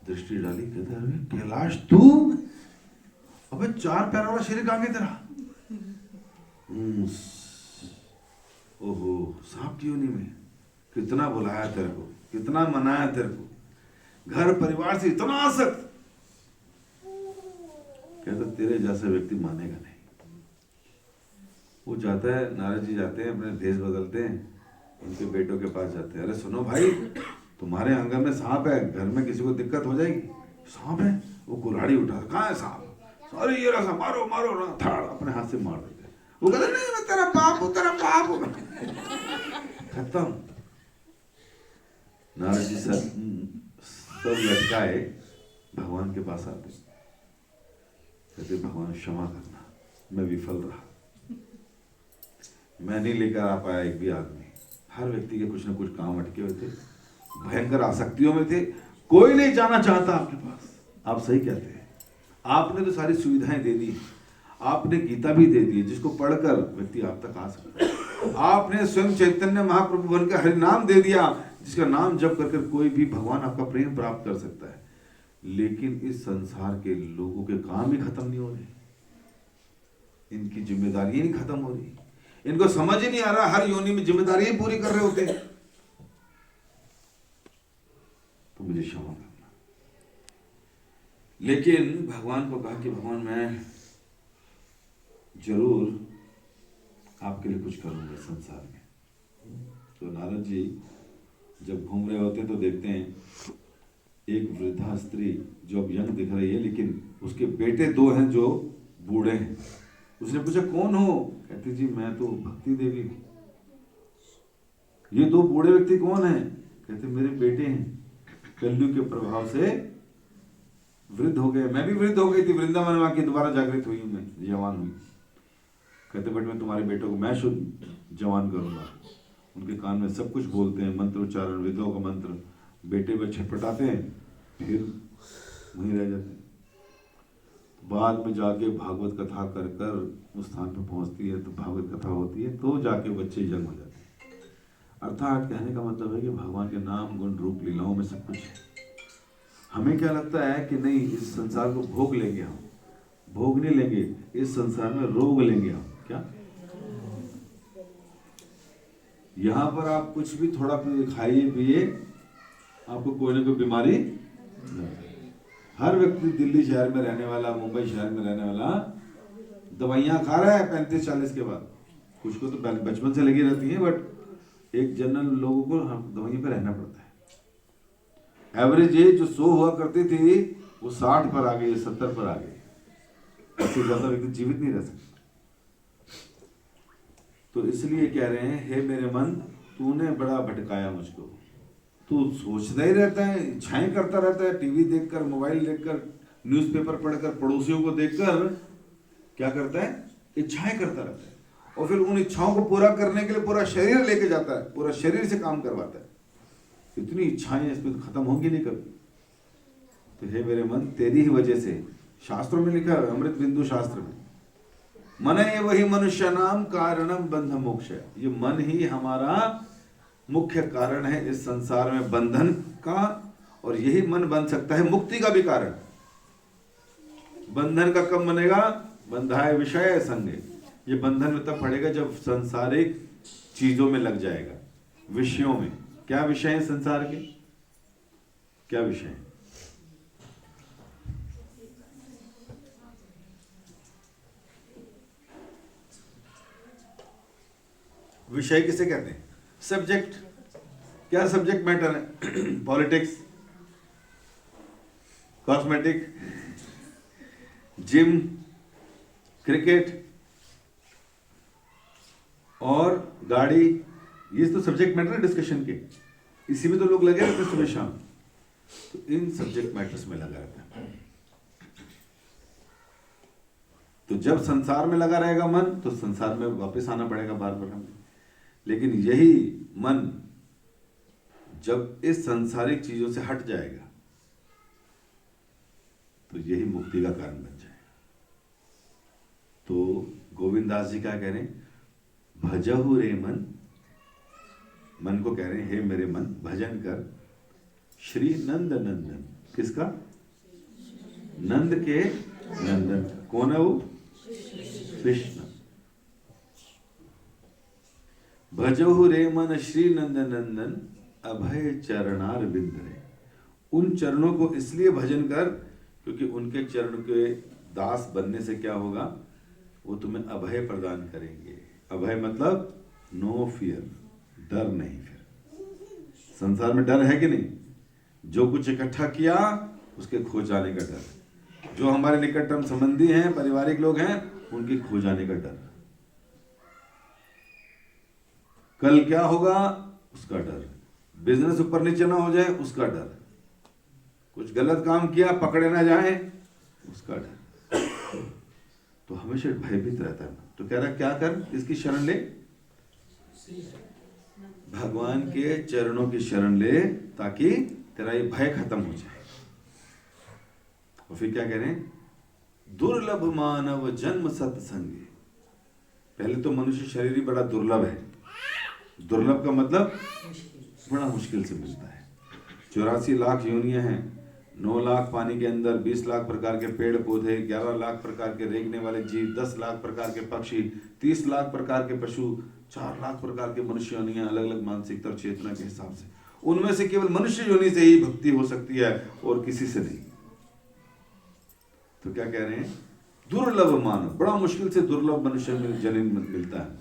दृष्टि डाली, कहता अरे कैलाश तू, अबे 4 पैरों वाला शरीर कहां गया तेरा? ओहो, सांप की योनि में, कितना बुलाया तेरे को, कितना मनाया तेरे को, घर परिवार से इतना आसक्त, कहता तेरे जैसा व्यक्ति मानेगा नहीं। वो जाता है, नारद जी जाते हैं, अपने भेष बदलते हैं, उनके बेटों के पास जाते हैं, अरे सुनो भाई, तुम्हारे आंगन में सांप है, घर में किसी को दिक्कत हो जाएगी। सांप है, वो कुल्हाड़ी उठा, कहाँ है सांप? अरे ये रहा, मारो मारो ना, थाड़ अपने हाथ से मार देते। वो कहते नहीं मैं तेरा बाप हूं, तेरा बाप हूं। खत्म। नारद जी सब लटकाए भगवान के पास आते, कहते भगवान क्षमा करना, मैं विफल रहा, मैं नहीं लेकर आ पाया एक भी आदमी। हर व्यक्ति के कुछ न कुछ काम अटके हुए थे, भयंकर आसक्तियों में थे, कोई नहीं जाना चाहता आपके पास। आप सही कहते हैं, आपने तो सारी सुविधाएं दे दी, आपने गीता भी दे दी, जिसको पढ़कर व्यक्ति आप तक आ सकता है। आपने स्वयं चैतन्य महाप्रभु बनकर हरि नाम दे दिया, जिसका नाम जप कर कोई भी भगवान आपका प्रेम प्राप्त कर सकता है। लेकिन इस संसार के लोगों के काम ही खत्म नहीं हो रहे, इनकी जिम्मेदारी नहीं खत्म हो रही, इनको समझ ही नहीं आ रहा, हर योनि में जिम्मेदारी पूरी कर रहे होते हैं। तो मुझे क्षमा करना। लेकिन भगवान को कहा कि भगवान मैं जरूर आपके लिए कुछ करूंगा संसार में। तो नारद जी जब घूम रहे होते तो देखते हैं एक वृद्धा स्त्री जो अब यंग दिख रही है, लेकिन उसके बेटे 2 हैं जो बूढ़े हैं। उसने पूछा कौन हो? कहती जी मैं तो भक्ति देवी हूं। ये 2 बूढ़े व्यक्ति कौन हैं? कहते मेरे बेटे हैं, कलयुग के प्रभाव से वृद्ध हो गए, मैं भी वृद्ध हो गई थी, वृंदावन में आके दोबारा जागृत हुई हूं, मैं जवान हुई। कहते बट मैं तुम्हारे बेटों को मैं शुद्ध जवान करूंगा। उनके कान में सब कुछ बोलते हैं, मंत्र उच्चारण, वेदों का मंत्र, बेटे में छटपटाते हैं, फिर वहीं रह जाते हैं। बाद में जाके भागवत कथा कर कर उस स्थान पर पहुंचती है, तो भागवत कथा होती है, तो जाके बच्चे जन्म हो जाते हैं। अर्थात कहने का मतलब है कि भगवान के नाम गुण रूप लीलाओं में सब कुछ है। हमें क्या लगता है कि नहीं इस संसार को भोग लेंगे, हम भोग नहीं लेंगे, इस संसार में रोग लेंगे हम। क्या यहाँ पर आप कुछ भी थोड़ा खाइए पिए, आपको कोई ना कोई बीमारी। हर व्यक्ति दिल्ली शहर में रहने वाला, मुंबई शहर में रहने वाला दवाइयाँ खा रहा है 35-40 के बाद। कुछ को तो बचपन से लगी रहती है, बट एक जनरल लोगों को दवाइयों पे रहना पड़ता है। एवरेज एज जो 100 हुआ करती थी वो 60 पर आ गई, 70 पर आ गई। उससे ज्यादा व्यक्ति जीवित नहीं रह सकता। तो इसलिए कह रहे हैं हे मेरे मन, तूने बड़ा भटकाया मुझको। तू सोचता ही रहता है, इच्छाएं करता रहता है, टीवी देखकर, मोबाइल देखकर, न्यूज़पेपर पढ़कर, पड़ोसियों को देखकर क्या करता है, इच्छाएं करता रहता है। और फिर उन इच्छाओं को पूरा करने के लिए पूरा शरीर लेके जाता है, पूरा शरीर से काम करवाता है। इतनी इच्छाएं इसमें तो खत्म होंगी नहीं कभी। तो हे मेरे मन, तेरी ही वजह से, शास्त्रों में लिखा है, अमृत बिंदु शास्त्र में, मन ये वही मनुष्य नाम कारणम बंध मोक्ष। ये मन ही हमारा मुख्य कारण है इस संसार में बंधन का, और यही मन बन सकता है मुक्ति का भी कारण। बंधन का कब बनेगा? बंधाए विषय संगे। ये बंधन में तब पड़ेगा जब सांसारिक चीजों में लग जाएगा, विषयों में। क्या विषय है संसार के? क्या विषय है? विषय किसे कहते हैं? सब्जेक्ट। क्या सब्जेक्ट मैटर है? पॉलिटिक्स, कॉस्मेटिक, जिम, क्रिकेट और गाड़ी, ये तो सब्जेक्ट मैटर है डिस्कशन के। इसी में तो लोग लगे रहते हैं सुबह शाम। तो इन सब्जेक्ट मैटर्स में लगा रहता है। तो जब संसार में लगा रहेगा मन, तो संसार में वापस आना पड़ेगा बार बार हमें। लेकिन यही मन जब इस सांसारिक चीजों से हट जाएगा, तो यही मुक्ति का कारण बन जाएगा। तो गोविंद दास जी क्या कह रहे हैं? भजहु रे मन, मन को कह रहे हैं, हे मेरे मन, भजन कर श्री नंद नंदन। किसका? नंद के नंदन। कौन है वो? कृष्ण। भजहु रे मन श्री नंद नंदन अभय चरणार बिंद रे। उन चरणों को इसलिए भजन कर क्योंकि उनके चरण के दास बनने से क्या होगा? वो तुम्हें अभय प्रदान करेंगे। अभय मतलब नो फियर, डर नहीं। फिर संसार में डर है कि नहीं? जो कुछ इकट्ठा किया उसके खो जाने का डर। जो हमारे निकटतम संबंधी हैं, पारिवारिक लोग हैं, उनके खो जाने का डर। कल क्या होगा उसका डर। बिजनेस ऊपर नीचे ना हो जाए उसका डर। कुछ गलत काम किया पकड़े ना जाए उसका डर। तो हमेशा भयभीत रहता है। तो कह रहा क्या कर? इसकी शरण ले, भगवान के चरणों की शरण ले, ताकि तेरा ये भय खत्म हो जाए। और फिर क्या कह रहे हैं? दुर्लभ मानव जन्म सत्संगी। पहले तो मनुष्य शरीर ही बड़ा दुर्लभ है। दुर्लभ का मतलब बड़ा मुश्किल से मिलता है। 84 लाख योनियां हैं, 9 लाख पानी के अंदर, 20 लाख प्रकार के पेड़ पौधे, 11 लाख प्रकार के रेंगने वाले जीव, 10 लाख प्रकार के पक्षी, 30 लाख प्रकार के पशु, 4 लाख प्रकार के मनुष्य योनियां, अलग अलग मानसिकता और चेतना के हिसाब से। उनमें से केवल मनुष्य योनि से ही भक्ति हो सकती है और किसी से नहीं। तो क्या कह रहे हैं? दुर्लभ मानव, बड़ा मुश्किल से दुर्लभ मनुष्य में जन्म मिलता है।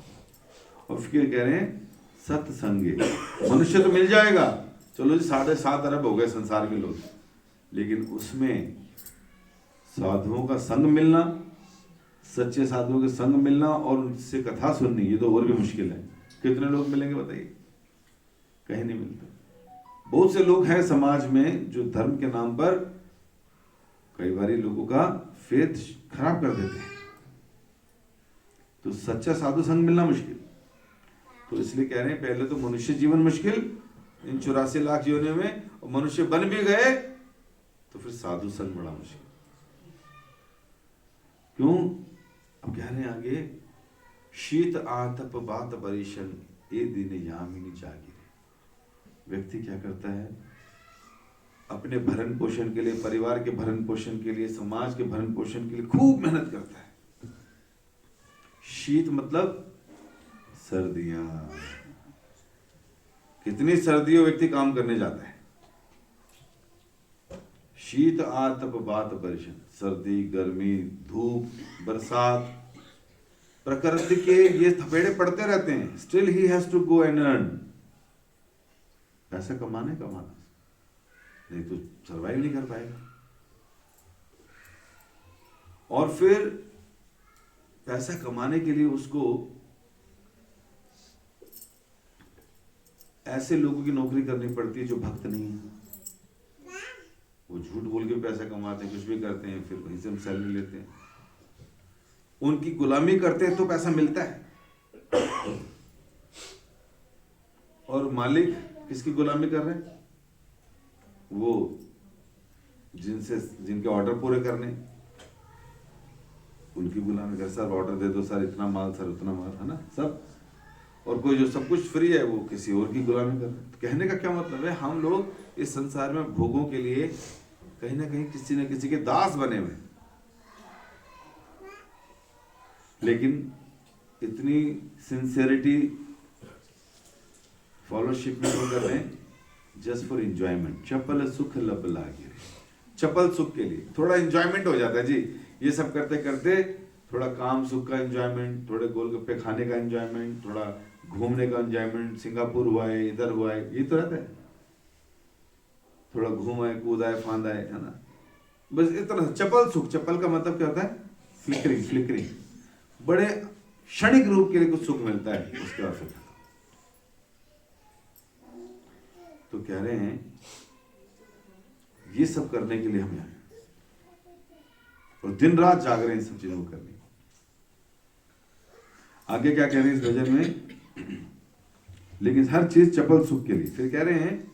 और फिर कह रहे हैं सत्संगे। मनुष्य तो मिल जाएगा, चलो जी 7.5 अरब हो गए संसार के लोग, लेकिन उसमें साधुओं का संग मिलना, सच्चे साधुओं के संग मिलना और उनसे कथा सुननी, ये तो और भी मुश्किल है। कितने लोग मिलेंगे बताइए? कहीं नहीं मिलते। बहुत से लोग हैं समाज में जो धर्म के नाम पर कई बार लोगों का फेथ खराब कर देते हैं। तो सच्चा साधु संग मिलना मुश्किल। तो इसलिए कह रहे हैं पहले तो मनुष्य जीवन मुश्किल इन 84 लाख योनियों में, और मनुष्य बन भी गए तो फिर साधु संग बड़ा मुश्किल। क्यों? अब कह रहे हैं आगे, शीत आतप बात परिशन ए दिन यामिनी जागिरे। व्यक्ति क्या करता है? अपने भरण पोषण के लिए, परिवार के भरण पोषण के लिए, समाज के भरण पोषण के लिए खूब मेहनत करता है। शीत मतलब सर्दियां। कितनी सर्दियों व्यक्ति काम करने जाता है। शीत आतप बात परिशन, सर्दी, गर्मी, धूप, बरसात, प्रकृति के ये थपेड़े पड़ते रहते हैं। Still he has to go and earn. पैसा कमाना, नहीं तो सरवाइव नहीं कर पाएगा। और फिर पैसा कमाने के लिए उसको ऐसे लोगों की नौकरी करनी पड़ती है जो भक्त नहीं है। वो झूठ बोल के पैसा कमाते हैं, कुछ भी करते हैं, फिर वहीं से हम सैलरी लेते हैं। उनकी गुलामी करते हैं तो पैसा मिलता है। और मालिक किसकी गुलामी कर रहे हैं? वो जिनके ऑर्डर पूरे करने, उनकी गुलामी कर। सर ऑर्डर दे दो, सर इतना माल, सर उतना माल, है ना सब। और कोई जो सब कुछ फ्री है वो किसी और की गुलामी कर रहा है। तो कहने का क्या मतलब है, हम लोग इस संसार में भोगों के लिए कहीं ना कहीं किसी न किसी के दास बने हुए। लेकिन इतनी सिंसियरिटी फॉलोशिप में वो कर रहे हैं जस्ट फॉर एंजॉयमेंट। चपल सुख लब लागे, चपल सुख के लिए थोड़ा एंजॉयमेंट हो जाता है जी। ये सब करते करते थोड़ा काम सुख का एंजॉयमेंट, थोड़े गोलगप्पे खाने का एंजॉयमेंट, थोड़ा घूमने का एंजॉयमेंट, सिंगापुर हुआ है, इधर हुआ है, ये तो रहता है। थोड़ा घूमाए कूदाए फांदाए, है ना, बस इतना चपल सुख। चपल का मतलब क्या होता है? फ्लिकरिंग, फ्लिकरिंग, बड़े क्षणिक रूप के लिए कुछ सुख मिलता है, उसके बाद फिर। तो कह रहे हैं ये सब करने के लिए हम आए और दिन रात जाग रहे हैं इन सब चीजों को करने। आगे क्या कह रहे हैं इस भजन में? लेकिन हर चीज चपल सुख के लिए। फिर कह रहे हैं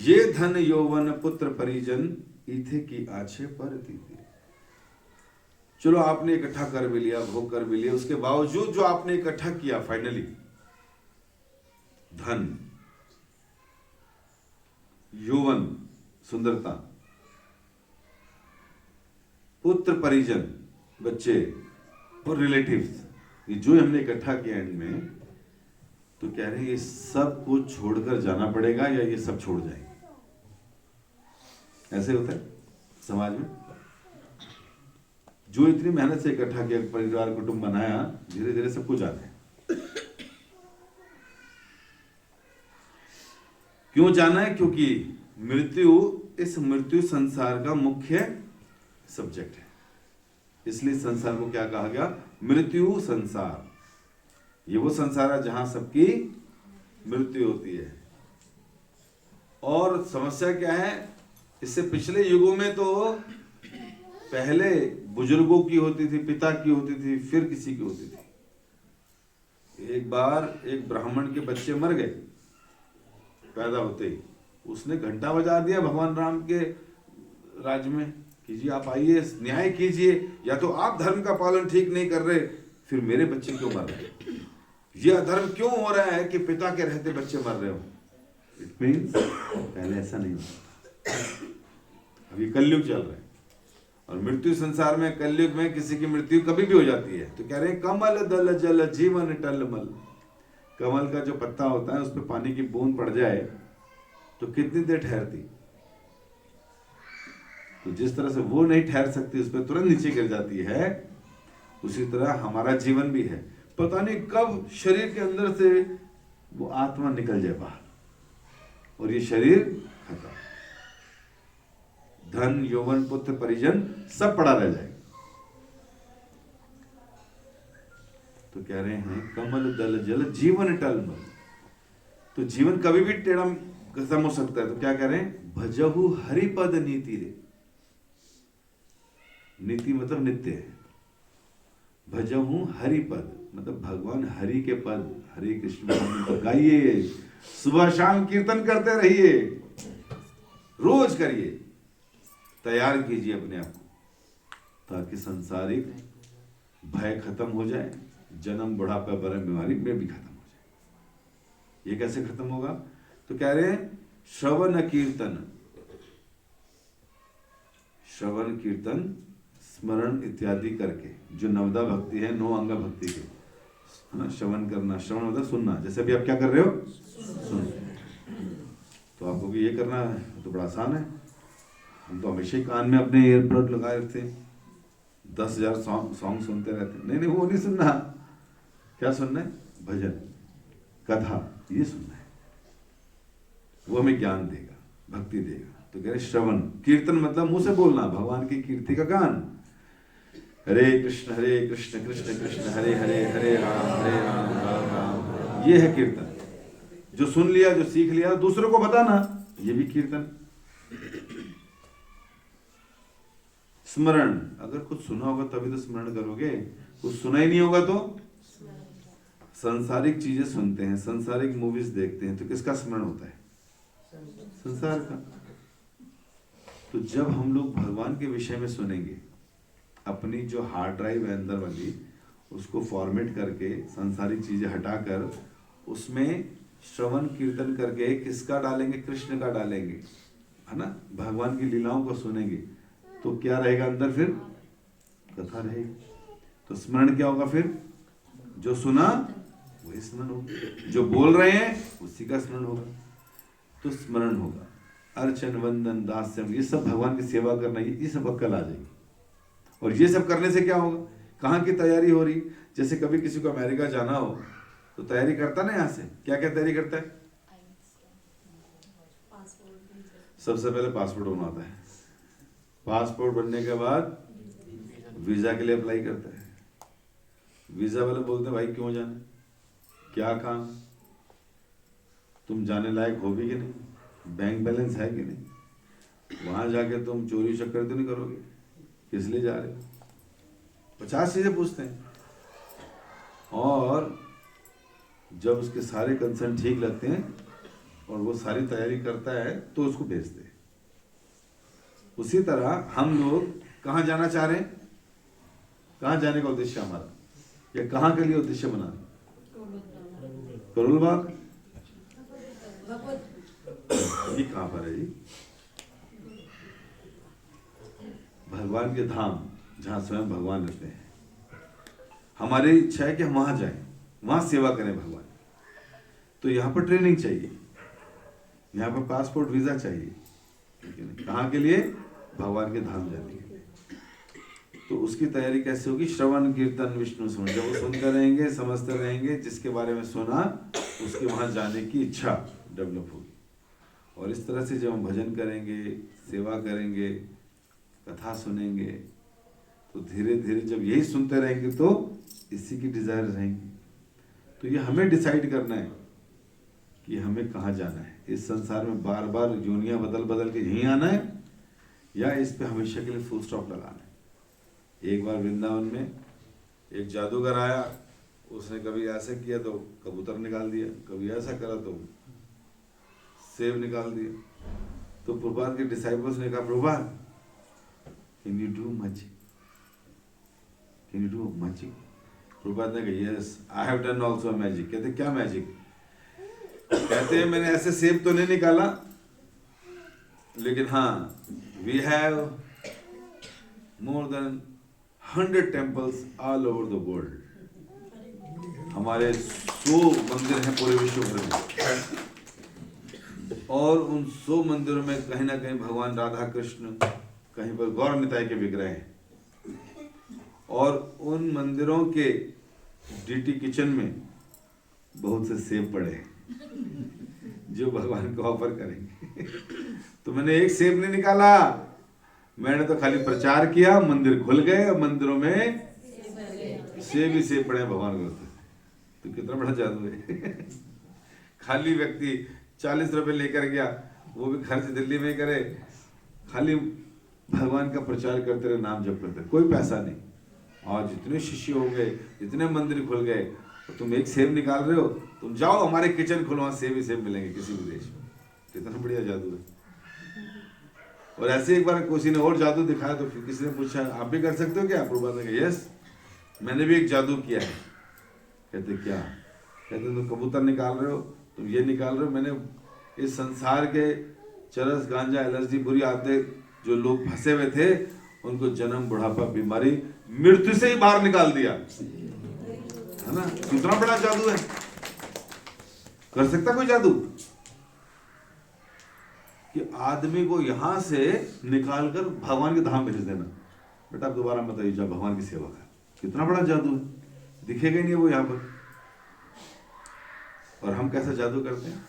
ये धन यौवन पुत्र परिजन इथे की आछे पर दीते। चलो आपने इकट्ठा कर भी लिया, भोग कर भी लिया, उसके बावजूद जो आपने इकट्ठा किया फाइनली धन, यौवन सुंदरता, पुत्र परिजन बच्चे और रिलेटिव्स, ये जो हमने इकट्ठा किया एंड में, तो कह रहे हैं ये सब कुछ छोड़कर जाना पड़ेगा या ये सब छोड़ जाएंगे। ऐसे होता है समाज में। जो इतनी मेहनत से इकट्ठा किया, परिवार कुटुंब बनाया, धीरे धीरे सब कुछ जाता है। क्यों जाना है? क्योंकि मृत्यु, इस मृत्यु संसार का मुख्य सब्जेक्ट है। इसलिए संसार को क्या कहा गया? मृत्यु संसार। ये वो संसार है जहां सबकी मृत्यु होती है। और समस्या क्या है? इससे पिछले युगों में तो पहले बुजुर्गों की होती थी, पिता की होती थी, फिर किसी की होती थी। एक बार एक ब्राह्मण के बच्चे मर गए पैदा होते ही। उसने घंटा बजा दिया भगवान राम के राज्य में कि जी आप आइए, न्याय कीजिए, या तो आप धर्म का पालन ठीक नहीं कर रहे, फिर मेरे बच्चे क्यों मर रहे? ये अधर्म क्यों हो रहा है कि पिता के रहते बच्चे मर रहे हो? इट मीन्स पहले ऐसा नहीं होता। अभी कलयुग चल रहा है और मृत्यु संसार में, कलयुग में किसी की मृत्यु कभी भी हो जाती है। तो कह रहे हैं कमल दल जल जीवन टलमल। कमल का जो पत्ता होता है उस पर पानी की बूंद पड़ जाए तो कितनी देर ठहरती? तो जिस तरह से वो नहीं ठहर सकती, उस पर तुरंत नीचे गिर जाती है, उसी तरह हमारा जीवन भी है। पता नहीं कब शरीर के अंदर से वो आत्मा निकल जाए बाहर और ये शरीर खत्म। धन यौवन पुत्र परिजन सब पड़ा रह जाएगा। तो कह रहे हैं कमल दल जल जीवन टलमल। तो जीवन कभी भी टेढ़ा खत्म हो सकता है। तो क्या कह रहे हैं? भजहु हरिपद नीति रे। नीति मतलब नित्य है। भजहु हरिपद मतलब भगवान हरि के पद, हरे कृष्ण गाइए, सुबह शाम कीर्तन करते रहिए, रोज करिए, तैयार कीजिए अपने आप को ताकि सांसारिक भय खत्म हो जाए, जन्म बुढ़ापा बरम बीमारी में भी खत्म हो जाए। ये कैसे खत्म होगा? तो कह रहे हैं श्रवण कीर्तन, श्रवण कीर्तन स्मरण इत्यादि करके, जो नवदा भक्ति है, 9 अंग भक्ति के, है ना, श्रवण करना। श्रवण मतलब सुनना। जैसे अभी आप क्या कर रहे हो? सुन। तो आपको भी ये करना है तो बड़ा आसान है। हम तो हमेशा ही कान में अपने ईयरबड लगाए रखते हैं, 10,000 सॉन्ग सुनते रहते हैं। नहीं, वो नहीं सुनना। क्या सुनना है? भजन, कथा, ये सुनना है। वो हमें ज्ञान देगा, भक्ति देगा। तो कह रहे श्रवण। कीर्तन मतलब मुंह से बोलना, भगवान की कीर्ति का गान। हरे कृष्ण कृष्ण कृष्ण हरे हरे, हरे राम राम राम। ये है कीर्तन। जो सुन लिया, जो सीख लिया, दूसरों को बताना, ये भी कीर्तन। स्मरण, अगर कुछ सुना होगा तभी तो स्मरण करोगे, कुछ सुना ही नहीं होगा तो संसारिक चीजें सुनते हैं, संसारिक मूवीज देखते हैं, तो किसका स्मरण होता है? संसार का। तो जब हम लोग भगवान के विषय में सुनेंगे, अपनी जो हार्ड ड्राइव है अंदर वाली, उसको फॉर्मेट करके संसारिक चीजें हटाकर उसमें श्रवण कीर्तन करके किसका डालेंगे? कृष्ण का डालेंगे, है ना, भगवान की लीलाओं को सुनेंगे, तो क्या रहेगा अंदर? फिर कथा रहेगी। तो स्मरण क्या होगा? फिर जो सुना वही स्मरण होगा, जो बोल रहे हैं उसी का स्मरण होगा, तो स्मरण होगा। अर्चन वंदन दास्यम, ये सब भगवान की सेवा करना, ये सब अक्कल आ जाएगी। और ये सब करने से क्या होगा? कहाँ की तैयारी हो रही? जैसे कभी किसी को अमेरिका जाना हो तो तैयारी करता ना, यहाँ से क्या क्या तैयारी करता है? सबसे पहले पासपोर्ट बनवाता है, पासपोर्ट बनने के बाद वीजा के लिए अप्लाई करता है। वीजा वाले बोलते हैं भाई क्यों जाना, क्या काम, तुम जाने लायक हो भी कि नहीं, बैंक बैलेंस है कि नहीं, वहां जाके तुम चोरी चक्कर तो नहीं करोगे, किस लिए जा रहे हो, 50 चीजें पूछते हैं। और जब उसके सारे कंसर्न ठीक लगते हैं और वो सारी तैयारी करता है तो उसको भेजते हैं। उसी तरह हम लोग कहाँ जाना चाह रहे हैं, कहाँ जाने का उद्देश्य हमारा, या कहाँ के लिए उद्देश्य बना? करोल बाग। ये कहाँ पर है जी? भगवान के धाम, जहाँ स्वयं भगवान रहते हैं। हमारी इच्छा है कि हम वहां जाएं, वहां सेवा करें भगवान। तो यहाँ पर ट्रेनिंग चाहिए, यहाँ पर पासपोर्ट वीजा चाहिए, कहाँ के लिए? भगवान के धाम जाने के लिए। तो उसकी तैयारी कैसे होगी? श्रवण कीर्तन विष्णु स्मरण, जब वो सुनते रहेंगे, समझते रहेंगे, जिसके बारे में सुना उसके वहां जाने की इच्छा डेवलप होगी। और इस तरह से जब हम भजन करेंगे, सेवा करेंगे, कथा सुनेंगे, तो धीरे धीरे जब यही सुनते रहेंगे तो इसी की डिजायर रहेंगी। तो ये हमें डिसाइड करना है कि हमें कहाँ जाना है। इस संसार में बार बार योनियां बदल बदल के यहीं आना है, या इस पे हमेशा के लिए फुल स्टॉप लगाना है। एक बार वृंदावन में एक जादूगर आया, उसने कभी ऐसे किया तो कबूतर निकाल दिया, कभी ऐसा करा तो सेब निकाल दिया। तो प्रभुपाद के डिसाइपल्स ने कहा, Prabhupada can you do magic, can you do magic? Prabhupada ने कहा, yes I have done also magic. कहते क्या मैजिक? कहते हैं मैंने ऐसे सेब तो नहीं निकाला, लेकिन हाँ, we have more than 100 temples all over the world. हमारे 100 मंदिर हैं पूरे विश्व भर में, और उन 100 मंदिरों में कहीं ना कहीं भगवान राधा कृष्ण, कहीं पर गौर निताई के विग्रह हैं। और उन मंदिरों के डीटी किचन में बहुत से सेब पड़े हैं जो भगवान को ऑफर करेंगे। तो मैंने एक सेब नहीं निकाला, मैंने तो खाली प्रचार किया, मंदिर खुल गए और मंदिरों में सेब ही सेब पड़े भगवान को। तो कितना बड़ा जादू है। खाली व्यक्ति 40 रुपए लेकर गया, वो भी खर्च दिल्ली में करे, खाली भगवान का प्रचार करते रहे, नाम जप करते रहे, कोई पैसा नहीं। और जितने शिष्य हो गए, जितने मंदिर खुल गए, तो तुम एक सेब निकाल रहे हो, तुम जाओ हमारे किचन खुलो, वहां सेब ही सेब मिलेंगे किसी भी देश में। कितना बढ़िया जादू है। और ऐसे एक बार किसी ने और जादू दिखाया, तो फिर किसी ने पूछा, आप भी कर सकते हो क्या? प्रभुपाद ने कहा, यस मैंने भी एक जादू किया है। कहते क्या? कहते तुम कबूतर निकाल रहे हो, तुम ये निकाल रहे हो, मैंने इस संसार के चरस गांजा एलर्जी बुरी आदतें जो लोग फंसे हुए थे, उनको जन्म बुढ़ापा बीमारी मृत्यु से ही बाहर निकाल दिया, है ना? कितना बड़ा जादू है। कर सकता कोई जादू कि आदमी को यहां से निकालकर भगवान के धाम भेज देना, बेटा आप दोबारा मत आइए, जाओ भगवान की सेवा कर। कितना बड़ा जादू है, दिखेगा ही नहीं वो यहां पर। और हम कैसा जादू करते हैं?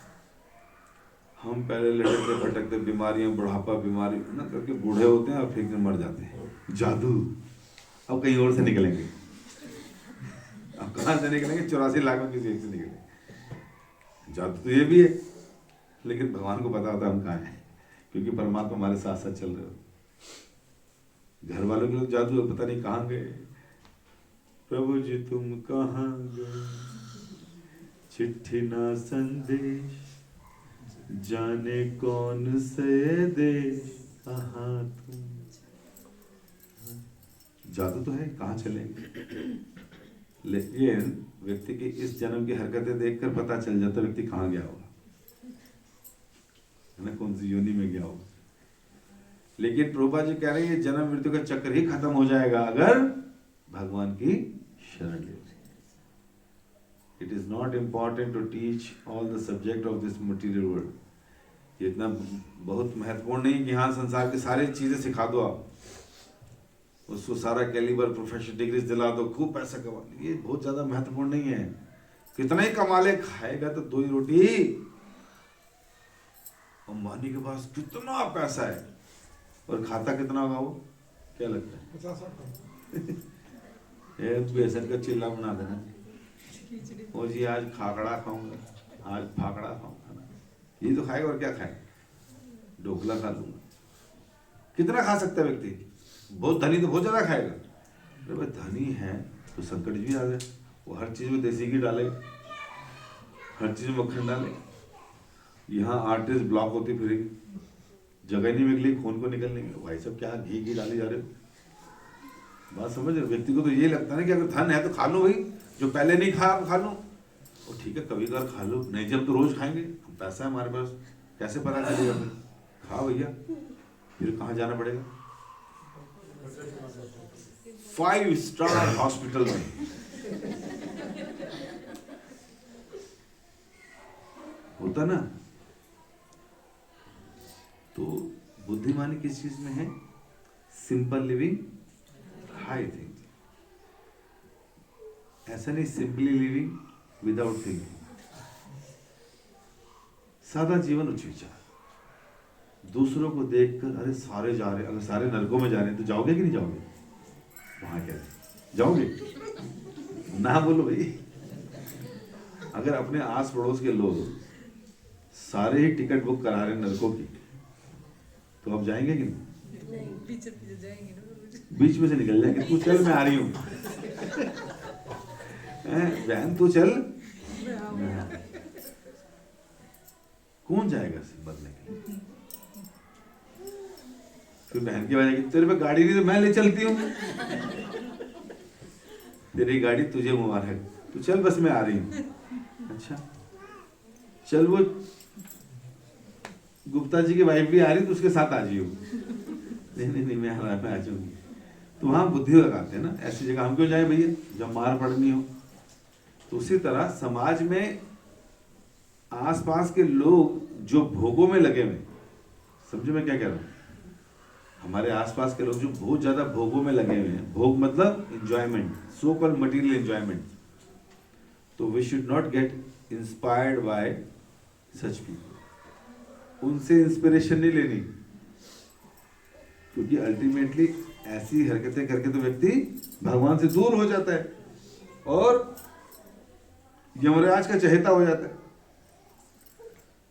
हम पहले लटकते भटकते बीमारियां, बुढ़ापा बीमारी ना करके बूढ़े होते हैं और फिर मर जाते हैं। जादू अब कहीं और से निकलेंगे। अब कहां से निकलेंगे? 84 लाख में किसी एक से निकलेंगे। जादू तो ये भी है, लेकिन भगवान को पता होता है हम कहाँ हैं, क्योंकि परमात्मा हमारे साथ साथ चल रहे हो। घर वालों के लोग जादू पता नहीं कहाँ गए, प्रभु जी तुम कहाँ गए, चिट्ठी ना संदेश जाने कौन से देश कहाँ तुम। जादू तो है, कहाँ चलेंगे। लेकिन व्यक्ति की इस जन्म की हरकतें देखकर पता चल जाता व्यक्ति कहाँ गया होगा, है ना, कौन सी योनि में गया होगा। लेकिन प्रभुपाद जी कह रहे हैं ये जन्म मृत्यु का चक्कर ही खत्म हो जाएगा अगर भगवान की शरण ले। It is not important to teach all the subject of this material world. ये इतना बहुत महत्वपूर्ण नहीं कि हाँ संसार की सारी चीजें सिखा दो आप, उसको सारा कैलिबर प्रोफेशनल डिग्री दिला दो, खूब पैसा कमा लो, ये बहुत ज्यादा महत्वपूर्ण नहीं है। कितना ही कमा ले, खाएगा तो 2 ही रोटी। अंबानी के पास कितना पैसा है और खाता कितना होगा वो, क्या लगता है? 50 बेसन का चिल्ला बना देना, और जी आज खाकड़ा खाऊंगा, आज फाकड़ा खाऊंगा ना, ये तो खाएगा और क्या खाएगा, ढोकला खा लूंगा। कितना खा सकता है व्यक्ति? बहुत धनी तो बहुत ज्यादा खाएगा। अरे भाई धनी है तो संकट भी आ गए, वो हर चीज में देसी घी डाले, हर चीज में मक्खन डाले। यहाँ आर्टरीज ब्लॉक होती फिर जगह नहीं निकली खून को निकलने की, भाई सब क्या घी डाली जा रहे हो। बात समझ रहे? व्यक्ति को तो ये लगता है ना कि अगर धन है तो खा लो भाई, जो पहले नहीं खाया अब खा लो, और ठीक है कभी कभार खा लो, नहीं जब तो रोज खाएंगे। पैसा है हमारे पास, कैसे पता चलेगा फिर? खा भैया, फिर कहाँ जाना पड़ेगा? 5 स्टार हॉस्पिटल में। होता ना। तो बुद्धिमानी किस चीज में है? Simple living, high thinking. ऐसा नहीं सिंपली लिविंग विदाउट थिंकिंग। सादा जीवन, उच्च विचार। दूसरों को देखकर अरे सारे जा रहे, अगर सारे नरकों में जा रहे हैं तो जाओगे कि नहीं जाओगे? वहां क्या जाओगे? ना बोलो भाई। अगर अपने आस पड़ोस के लोग सारे ही टिकट बुक करा रहे हैं नरकों की, तो आप जाएंगे कि नहीं? बीच में से निकल जाएंगे। तू चल मैं आ रही हूँ, बहन तू चल। कौन जाएगा बदलने के लिए? फिर बहन की वजह की तेरे पे गाड़ी नहीं तो मैं ले चलती हूँ। तेरी गाड़ी तुझे मुबारक, तू चल बस मैं आ रही हूँ। अच्छा चल, वो गुप्ता जी की वाइफ भी आ रही तो उसके साथ आ जाइयो। नहीं मैं आ जाऊंगी। तो वहां बुद्धि लगाते हैं ना, ऐसी जगह हम क्यों जाए भैया जब मार पड़नी हो। तो उसी तरह समाज में आसपास के लोग जो भोगों में लगे हुए, समझो मैं क्या कह रहा हूं, हमारे आसपास के लोग जो बहुत ज्यादा भोगों में लगे हुए हैं, भोग मतलब enjoyment, so called material enjoyment, तो we should not get inspired by such people. उनसे इंस्पिरेशन नहीं लेनी, क्योंकि अल्टीमेटली ऐसी हरकतें करके तो व्यक्ति भगवान से दूर हो जाता है और यमराज का चहेता हो जाता है।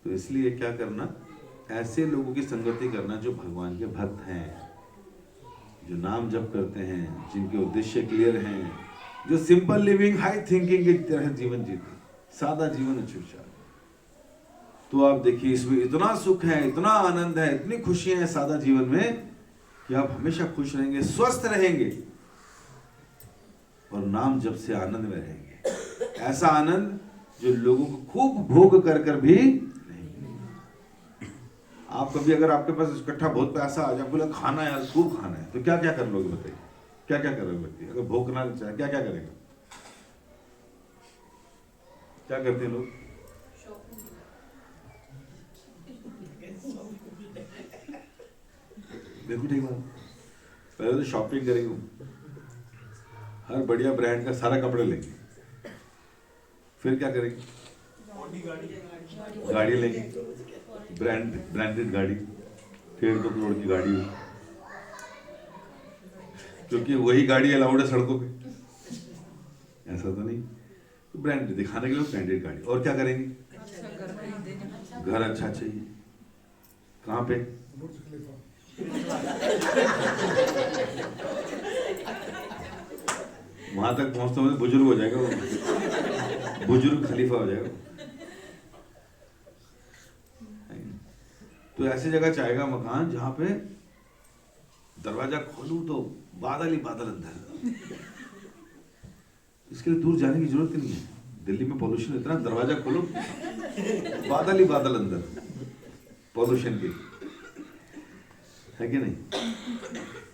तो इसलिए क्या करना, ऐसे लोगों की संगति करना जो भगवान के भक्त हैं, जो नाम जप करते हैं, जिनके उद्देश्य क्लियर हैं, जो सिंपल लिविंग हाई थिंकिंग की तरह जीवन जीते, सादा जीवन उच्च विचार। तो आप देखिए इसमें इतना सुख है, इतना आनंद है, इतनी खुशियां हैं सादा जीवन में कि आप हमेशा खुश रहेंगे, स्वस्थ रहेंगे और नाम जप से आनंद में रहेंगे। ऐसा आनंद जो लोगों को खूब भोग कर कर भी नहीं। आप कभी अगर आपके पास इकट्ठा बहुत पैसा आ जाए, बोला खाना है यार खूब खाना है, तो क्या क्या कर लोगे बताइए? क्या क्या करोगे व्यक्ति अगर भोग करना चाहे? क्या क्या करेगा? क्या करते हैं लोग? देखो ठीक है, पहले तो शॉपिंग करेंगे, हर बढ़िया ब्रांड का सारा कपड़े लेंगे, फिर क्या करेंगे? गाड़ी लेंगे, ब्रांडेड गाड़ी, 1.5-2 करोड़ की गाड़ी हो, क्योंकि वही गाड़ी अलाउड है सड़कों पे। ऐसा तो नहीं, तो ब्रांडेड दिखाने के लिए ब्रांडेड गाड़ी। और क्या करेंगे? घर अच्छा चाहिए। कहाँ पे? वहां तक पहुंचते हुए बुजुर्ग हो जाएगा वो, बुजुर्ग खलीफा हो जाएगा। तो ऐसी जगह चाहेगा मकान जहां पे दरवाजा खोलूं तो बादल ही बादल अंदर। इसके लिए दूर जाने की जरूरत ही नहीं है। दिल्ली में पॉल्यूशन इतना, दरवाजा खोलो बादल ही बादल अंदर, पॉल्यूशन के, है कि नहीं?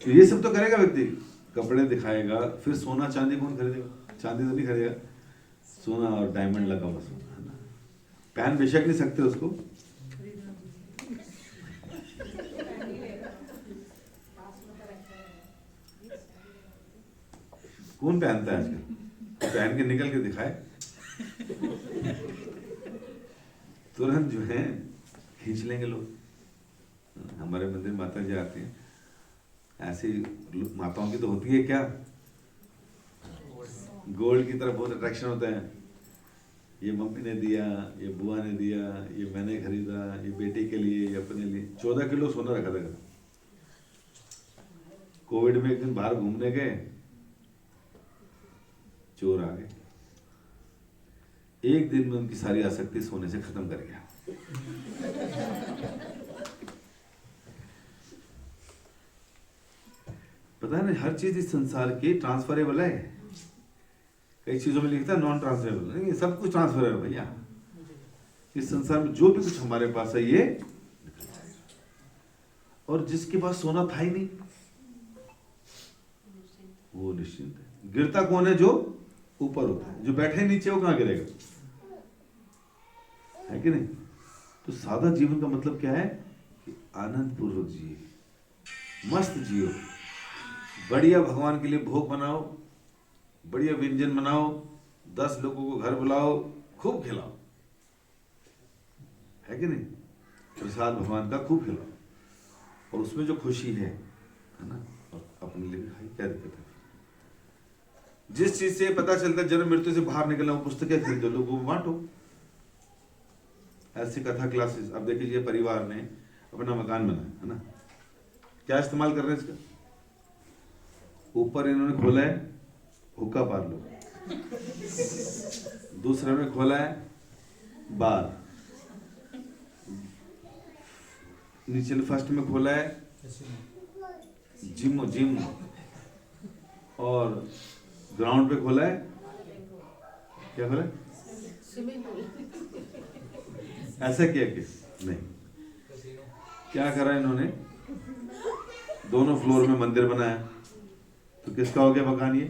तो ये सब तो करेगा व्यक्ति, कपड़े दिखाएगा, फिर सोना चांदी कौन खरीदेगा? चांदी तो नहीं खरीदेगा, सोना और डायमंड लगा हुआ सोना, है ना? पहन बेशक नहीं सकते उसको, कौन पहनता है आजकल? पहन के निकल के दिखाए, तुरंत जो है खींच लेंगे लोग। हमारे मंदिर माता जी आती हैं, ऐसी माताओं की तो होती है क्या, गोल्ड की तरफ बहुत अट्रैक्शन होता है। ये मम्मी ने दिया, ये बुआ ने दिया, ये मैंने खरीदा, ये बेटी के लिए, ये अपने लिए। 14 किलो सोना रखा था। कोविड में एक दिन बाहर घूमने गए, चोर आ गए, एक दिन में उनकी सारी आसक्ति सोने से खत्म कर गया। पता है ना, हर चीज इस संसार की ट्रांसफरेबल है। कई चीजों में लिखता है नॉन ट्रांसफरेबल, नहीं, सब कुछ ट्रांसफरेबल है भैया। इस संसार में जो भी कुछ हमारे पास है ये, और जिसके पास सोना था ही नहीं वो निश्चिंत है। गिरता कौन है? जो ऊपर होता है, जो बैठे नीचे वो कहां गिरेगा, है कि नहीं? तो सादा जीवन का मतलब क्या है कि आनंद पूर्वक जिए, मस्त जियो, बढ़िया भगवान के लिए भोग बनाओ, बढ़िया व्यंजन बनाओ, 10 लोगों को घर बुलाओ, खूब खिलाओ, है कि नहीं? प्रसाद भगवान का खूब खिलाओ, और उसमें जो खुशी है ना, और अपने लिए भी खाई, क्या दिक्कत है? जिस चीज से पता चलता है जन्म मृत्यु से बाहर निकलना, वो पुस्तकें खरीदो, लोगों को बांटो। ऐसी कथा क्लासेस। अब देखिए, परिवार ने अपना मकान बनाया है ना, क्या इस्तेमाल कर रहे हैं इसका? ऊपर इन्होंने खोला है हुक्का पार्लर, दूसरे में खोला है बार, नीचे फर्स्ट में खोला है जिम, और ग्राउंड पे खोला है, क्या खोला है? ऐसा किया कि नहीं, क्या करा इन्होंने? दोनों फ्लोर में मंदिर बनाया। तो किसका हो गया मकान ये?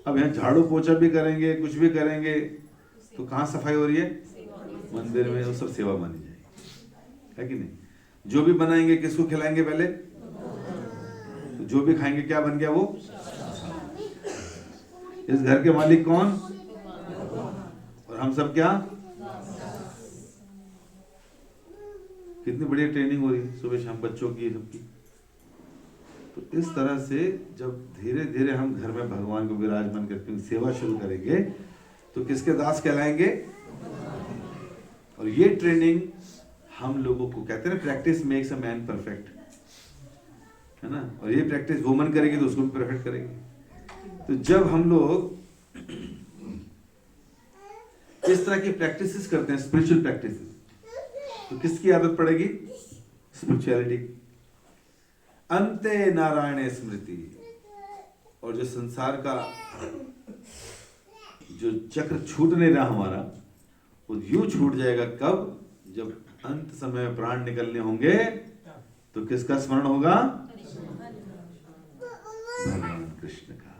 अब यहाँ झाड़ू पोछा भी करेंगे, कुछ भी करेंगे, तो कहाँ सफाई हो रही है? मंदिर में। वो सब सेवा मानी जाएगी, है कि नहीं? जो भी बनाएंगे किसको खिलाएंगे पहले? तो जो भी खाएंगे क्या बन गया वो? इस घर के मालिक कौन? और हम सब क्या? कितनी बढ़िया ट्रेनिंग हो रही है सुबह शाम बच्चों की, सबकी। तो इस तरह से जब धीरे धीरे हम घर में भगवान को विराजमान करके सेवा शुरू करेंगे तो किसके दास कहलाएंगे? और ये ट्रेनिंग हम लोगों को कहते हैं practice makes a man perfect, है ना? और ये प्रैक्टिस वुमन करेगी तो उसको भी परफेक्ट करेगी। तो जब हम लोग इस तरह की प्रैक्टिसेस करते हैं, स्पिरिचुअल प्रैक्टिसेस, तो किसकी आदत पड़ेगी? स्पिरिचुअलिटी। अंते नारायण स्मृति। और जो संसार का जो चक्र छूट नहीं रहा हमारा, वो यूं छूट जाएगा कब? जब अंत समय में प्राण निकलने होंगे तो किसका स्मरण होगा? भगवान कृष्ण का।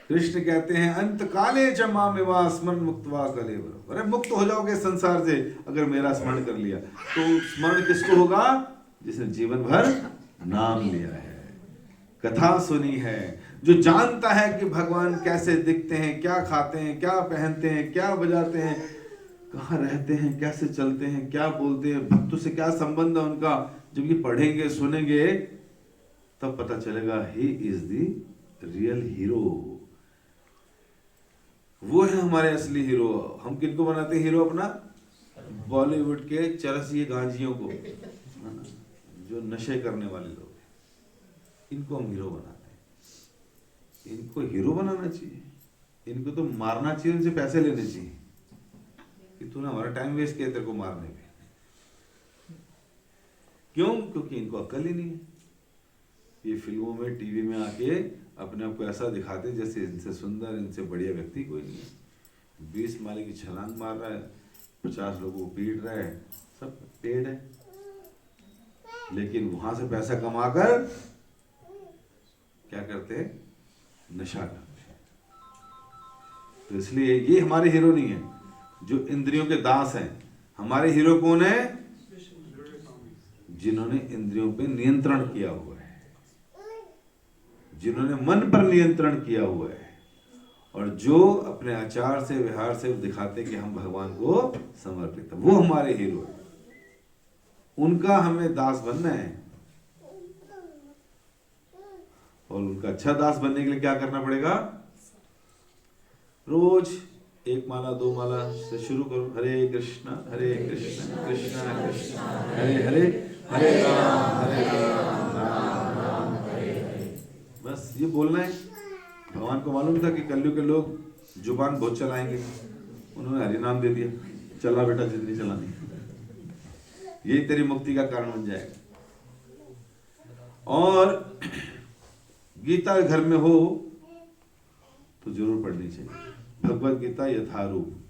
कृष्ण कहते हैं अंत काले च मामेवा स्मरण मुक्त्वा कलेवरम। अरे मुक्त हो जाओगे संसार से अगर मेरा स्मरण कर लिया। तो स्मरण किसको होगा? जिसने जीवन भर नाम लिया है, कथा सुनी है, जो जानता है कि भगवान कैसे दिखते हैं, क्या खाते हैं, क्या पहनते हैं, क्या बजाते हैं, कहाँ रहते हैं, कैसे चलते हैं, क्या बोलते हैं, भक्तों से क्या संबंध है उनका। जब ये पढ़ेंगे सुनेंगे तब पता चलेगा he is the real hero. वो है हमारे असली हीरो। हम किनको बनाते हैं हीरो? अपना बॉलीवुड के चरसिए गांजियों को, जो नशे करने वाले लोग, इनको हम हीरो बनाते हैं। इनको हीरो बनाना चाहिए। इनको तो मारना चाहिए, इनसे पैसे लेने चाहिए कि तूने हमारा टाइम वेस्ट किया तेरे को मारने में। क्यों? क्योंकि इनको अक्ल ही नहीं है। ये फिल्मों में, टीवी में आके अपने आप को ऐसा दिखाते जैसे इनसे सुंदर, इनसे बढ़िया व्यक्ति कोई नहीं है। 20 माले की छलांग मार रहा है, 50 लोगों को पीट रहा है, सब पेड़ है। लेकिन वहां से पैसा कमाकर क्या करते हैं? नशा करते हैं। तो इसलिए ये हमारे हीरो नहीं है जो इंद्रियों के दास हैं। हमारे हीरो कौन है? जिन्होंने इंद्रियों पे नियंत्रण किया हुआ है, जिन्होंने मन पर नियंत्रण किया हुआ है, और जो अपने आचार से, व्यवहार से दिखाते कि हम भगवान को समर्पित हैं, वो हमारे हीरो हैं। उनका हमें दास बनना है। और उनका अच्छा दास बनने के लिए क्या करना पड़ेगा? रोज 1 माला 2 माला से शुरू करो। हरे कृष्णा कृष्णा कृष्णा हरे हरे, हरे राम राम राम हरे हरे। बस ये बोलना है। भगवान को मालूम था कि कलयुग के लोग जुबान बहुत चलाएंगे, उन्होंने हरि नाम दे दिया, चला बेटा जितनी चलानी, यही तेरी मुक्ति का कारण बन जाएगा। और गीता घर में हो तो जरूर पढ़नी चाहिए, भगवत गीता यथारूप।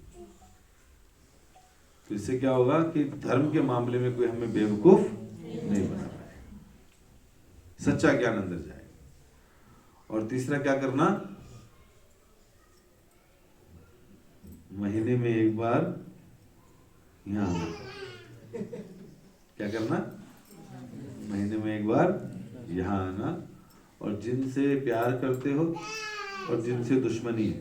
तो इससे क्या होगा कि धर्म के मामले में कोई हमें बेवकूफ नहीं बना पाएगा, सच्चा ज्ञान अंदर जाएगा। और तीसरा क्या करना? महीने में 1 बार यहां आना। क्या करना? महीने में 1 बार यहां आना। और जिनसे प्यार करते हो और जिनसे दुश्मनी है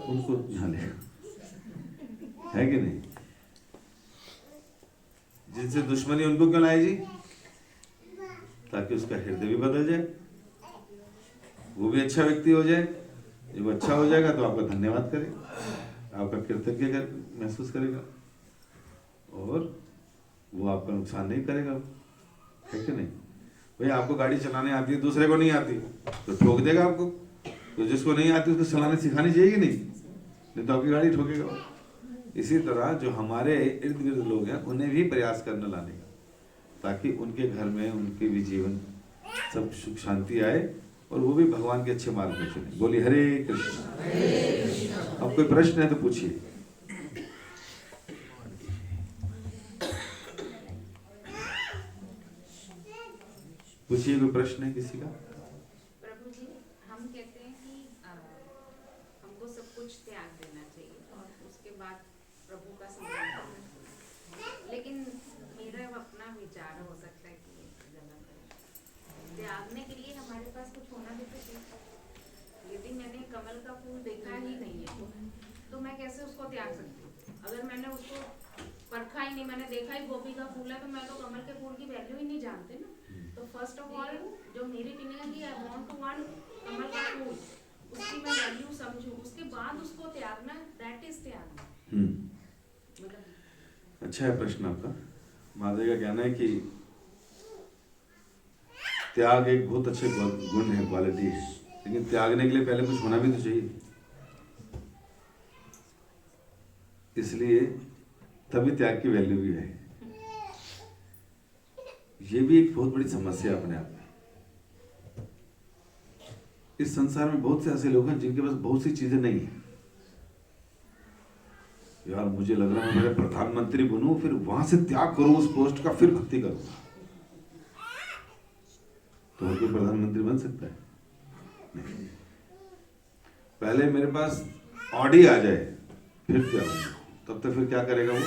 उनको यहाँ ले, है कि नहीं? जिनसे दुश्मनी उनको क्यों लाए जी? ताकि उसका हृदय भी बदल जाए, वो भी अच्छा व्यक्ति हो जाए। जब अच्छा हो जाएगा तो आपका धन्यवाद करेगा, आपका कृतज्ञ महसूस करेगा, और वो आपका नुकसान नहीं करेगा, है कि नहीं? भाई आपको गाड़ी चलाने आती है, दूसरे को नहीं आती तो ठोक देगा आपको। तो जिसको नहीं आती उसको चलाने सिखानी चाहिए कि नहीं तो आपकी गाड़ी ठोकेगा। इसी तरह जो हमारे इर्द गिर्द लोग हैं उन्हें भी प्रयास करना लाने का, ताकि उनके घर में, उनके भी जीवन सब सुख शांति आए और वो भी भगवान के अच्छे मार्ग में चले। बोलिए हरे कृष्णा। अब कोई प्रश्न है तो पूछिए। पूछिए, कोई प्रश्न है किसी का? प्रभु जी, हम कहते हैं कि हमको सब कुछ त्याग देना चाहिए और उसके बाद प्रभु का सम्मान करना चाहिए, लेकिन मेरा अपना विचार हो सकता है कि गलत है। त्यागने के लिए हमारे पास कुछ होना भी तो चाहिए। यदि मैंने कमल का फूल देखा ही नहीं है तो मैं कैसे उसको त्याग सकती हूँ? अगर मैंने उसको परखा ही नहीं, मैंने देखा ही गोभी का फूल है, तो मैं तो कमल के फूल की वैल्यू ही नहीं जानती ना। तो फर्स्ट ऑफ ऑल जो मेरी फीलिंग है कि आई वांट टू वांट कमल का फूल, उसकी मैं वैल्यू समझूं, उसके बाद उसको त्यागना, दैट इज त्यागना। अच्छा है प्रश्न आपका। माधव का कहना है कि त्याग एक बहुत अच्छे गुण है, क्वालिटी है, लेकिन त्यागने के लिए पहले कुछ होना भी तो चाहिए। इसलिए तभी त्याग की वैल्यू भी है। ये भी एक बहुत बड़ी समस्या है अपने आप में। इस संसार में बहुत से ऐसे लोग हैं जिनके पास बहुत सी चीजें नहीं है। यार मुझे लग रहा है मैं प्रधानमंत्री बनूं, फिर वहां से त्याग करूं उस पोस्ट का, फिर भक्ति करूंगा। तो हर कोई प्रधानमंत्री बन सकता है? नहीं। पहले मेरे पास ऑडी आ जाए फिर त्याग, तब तक फिर क्या करेगा वो?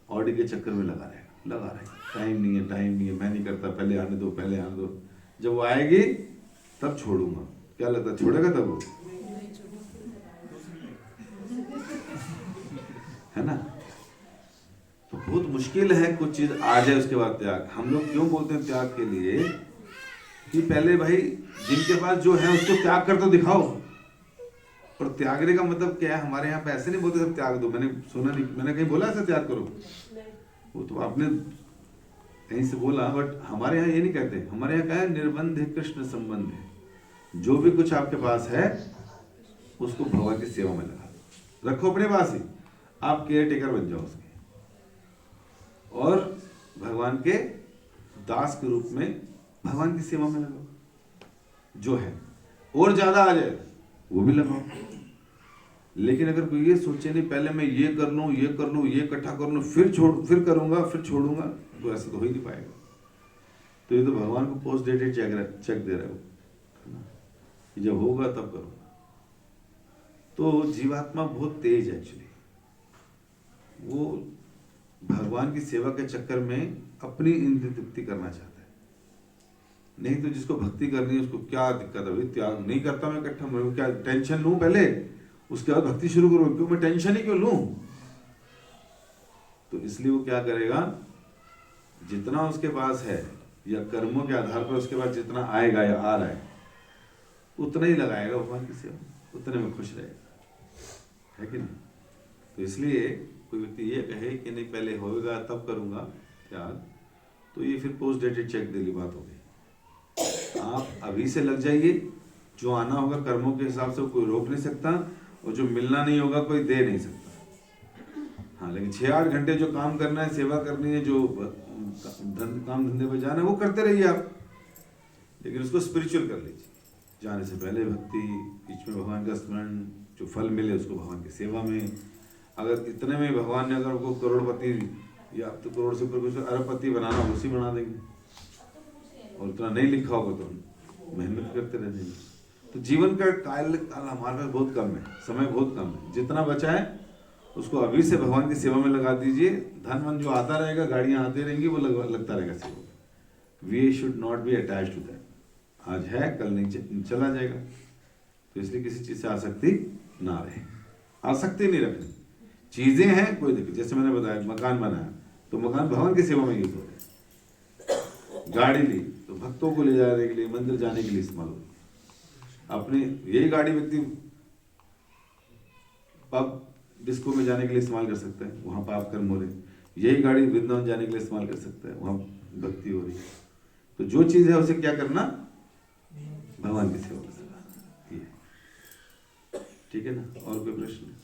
ऑडी के चक्कर में लगा रहेगा। टाइम नहीं है, मैं नहीं करता, पहले आने दो। जब वो आएगी तब छोड़ूंगा। क्या लगता है छोड़ेगा तब वो? है ना? तो बहुत मुश्किल है कुछ चीज आ जाए उसके बाद त्याग। हम लोग क्यों बोलते हैं त्याग के लिए कि पहले भाई जिनके पास जो है उसको त्याग कर तो दिखाओ। और त्यागने का मतलब क्या है? हमारे यहाँ पे ऐसे नहीं बोलते सब त्याग दो। मैंने सुना नहीं, मैंने कहीं बोला ऐसा त्याग करो? वो तो आपने कहीं से बोला, बट हमारे यहाँ ये नहीं कहते। हमारे यहाँ क्या है? निर्बंध कृष्ण संबंध है। जो भी कुछ आपके पास है उसको भगवान की सेवा में लगा दो, रखो अपने पास ही, आप केयर टेकर बन जाओ उसके, और भगवान के दास के रूप में भगवान की सेवा में लगाओ जो है, और ज्यादा आ जाए वो भी लगाओ। लेकिन अगर कोई ये सोचे नहीं पहले मैं ये कर लूँ, ये कर लूँ, ये इकट्ठा कर लूँ, फिर करूँगा, फिर छोड़ूंगा, तो ऐसा तो हो ही नहीं पाएगा। तो ये तो भगवान को पोस्ट डेटेड चेक दे रहे हो, है ना, कि जब होगा तब करूँगा। तो जीवात्मा बहुत तेज है एक्चुअली, वो भगवान की सेवा के चक्कर में अपनी इंद्रिय तृप्ति करना चाहता है। नहीं तो जिसको भक्ति करनी है उसको क्या दिक्कत है भाई, त्याग नहीं करता मैं इकट्ठा, मैं क्या टेंशन लूं पहले, उसके बाद भक्ति शुरू करूं, क्यों मैं टेंशन ही क्यों लूं। तो इसलिए वो क्या करेगा, जितना उसके पास है या कर्मों के आधार पर उसके पास जितना आएगा या आ रहा है उतना ही लगाएगा भगवान की सेवा, उतने में खुश रहेगा, है कि नहीं। तो इसलिए कोई व्यक्ति ये कहे कि नहीं पहले होएगा तब करूंगा त्याग, तो ये फिर पोस्ट डेटेड चेक वाली बात हो गई। आप अभी से लग जाइए, जो आना होगा कर्मों के हिसाब से कोई रोक नहीं सकता, और जो मिलना नहीं होगा कोई दे नहीं सकता। हाँ, लेकिन 6-8 घंटे जो काम करना है, सेवा करनी है, जो काम धंधे पे जाना है वो करते रहिए आप, लेकिन उसको स्पिरिचुअल कर लीजिए। जाने से पहले भक्ति, बीच में भगवान का स्मरण, जो फल मिले उसको भगवान की सेवा में। अगर इतने में भगवान ने अगर को करोड़पति या अब तो करोड़ से ऊपर कुछ अरबपति बनाना हो, उसी बना देंगे, और इतना नहीं लिखा होगा तो मेहनत करते रह जाएंगे। तो जीवन का काल हमारे पास बहुत कम है, समय बहुत कम है, जितना बचा है उसको अभी से भगवान की सेवा में लगा दीजिए। धन वन जो आता रहेगा, गाड़ियाँ आती रहेंगी, वो लगता रहेगा सेवा। We should not be attached to that, आज है कल नहीं चला जाएगा। तो इसलिए किसी चीज़ से आसक्ति ना रहे, आसक्ति नहीं रखनी। चीज़ें हैं कोई दिक्कत, जैसे मैंने बताया मकान बनाया तो मकान भगवान की सेवा में यूज हो रहा है, गाड़ी ली तो भक्तों को ले जाने के लिए, मंदिर जाने के लिए इस्तेमाल हो रही है। अपनी यही गाड़ी व्यक्ति पब डिस्को में जाने के लिए इस्तेमाल कर सकता है, वहाँ पाप कर्म हो रहे हैं। यही गाड़ी वृंदावन जाने के लिए इस्तेमाल कर सकता है, वहाँ भक्ति हो रही है। तो जो चीज़ है उसे क्या करना, भगवान की सेवा करना, ये ठीक है ना। और कोई प्रश्न?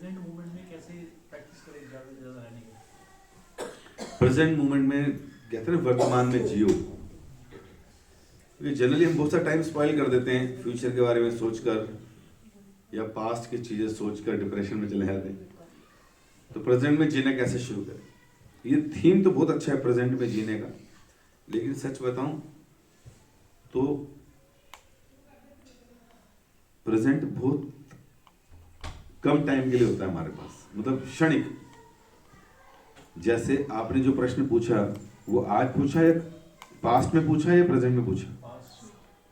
प्रेजेंट मोमेंट में कैसे प्रैक्टिस करें ज़्यादा से ज़्यादा रहने की? प्रेजेंट मोमेंट में कहते हैं वर्तमान में जियो, क्योंकि जनरली हम बहुत सा टाइम स्पॉइल कर देते हैं फ्यूचर के बारे में सोचकर, या पास्ट की चीज़ें सोचकर डिप्रेशन में चले जाते हैं। तो प्रेजेंट में जीना कैसे शुरू करें, ये थीम तो बहुत अच्छा है प्रेजेंट में जीने का, लेकिन सच बताऊं तो प्रेजेंट बहुत कम टाइम के लिए होता है हमारे पास, मतलब क्षणिक। जैसे आपने जो प्रश्न पूछा वो आज पूछा या पास्ट में पूछा या प्रेजेंट में पूछा,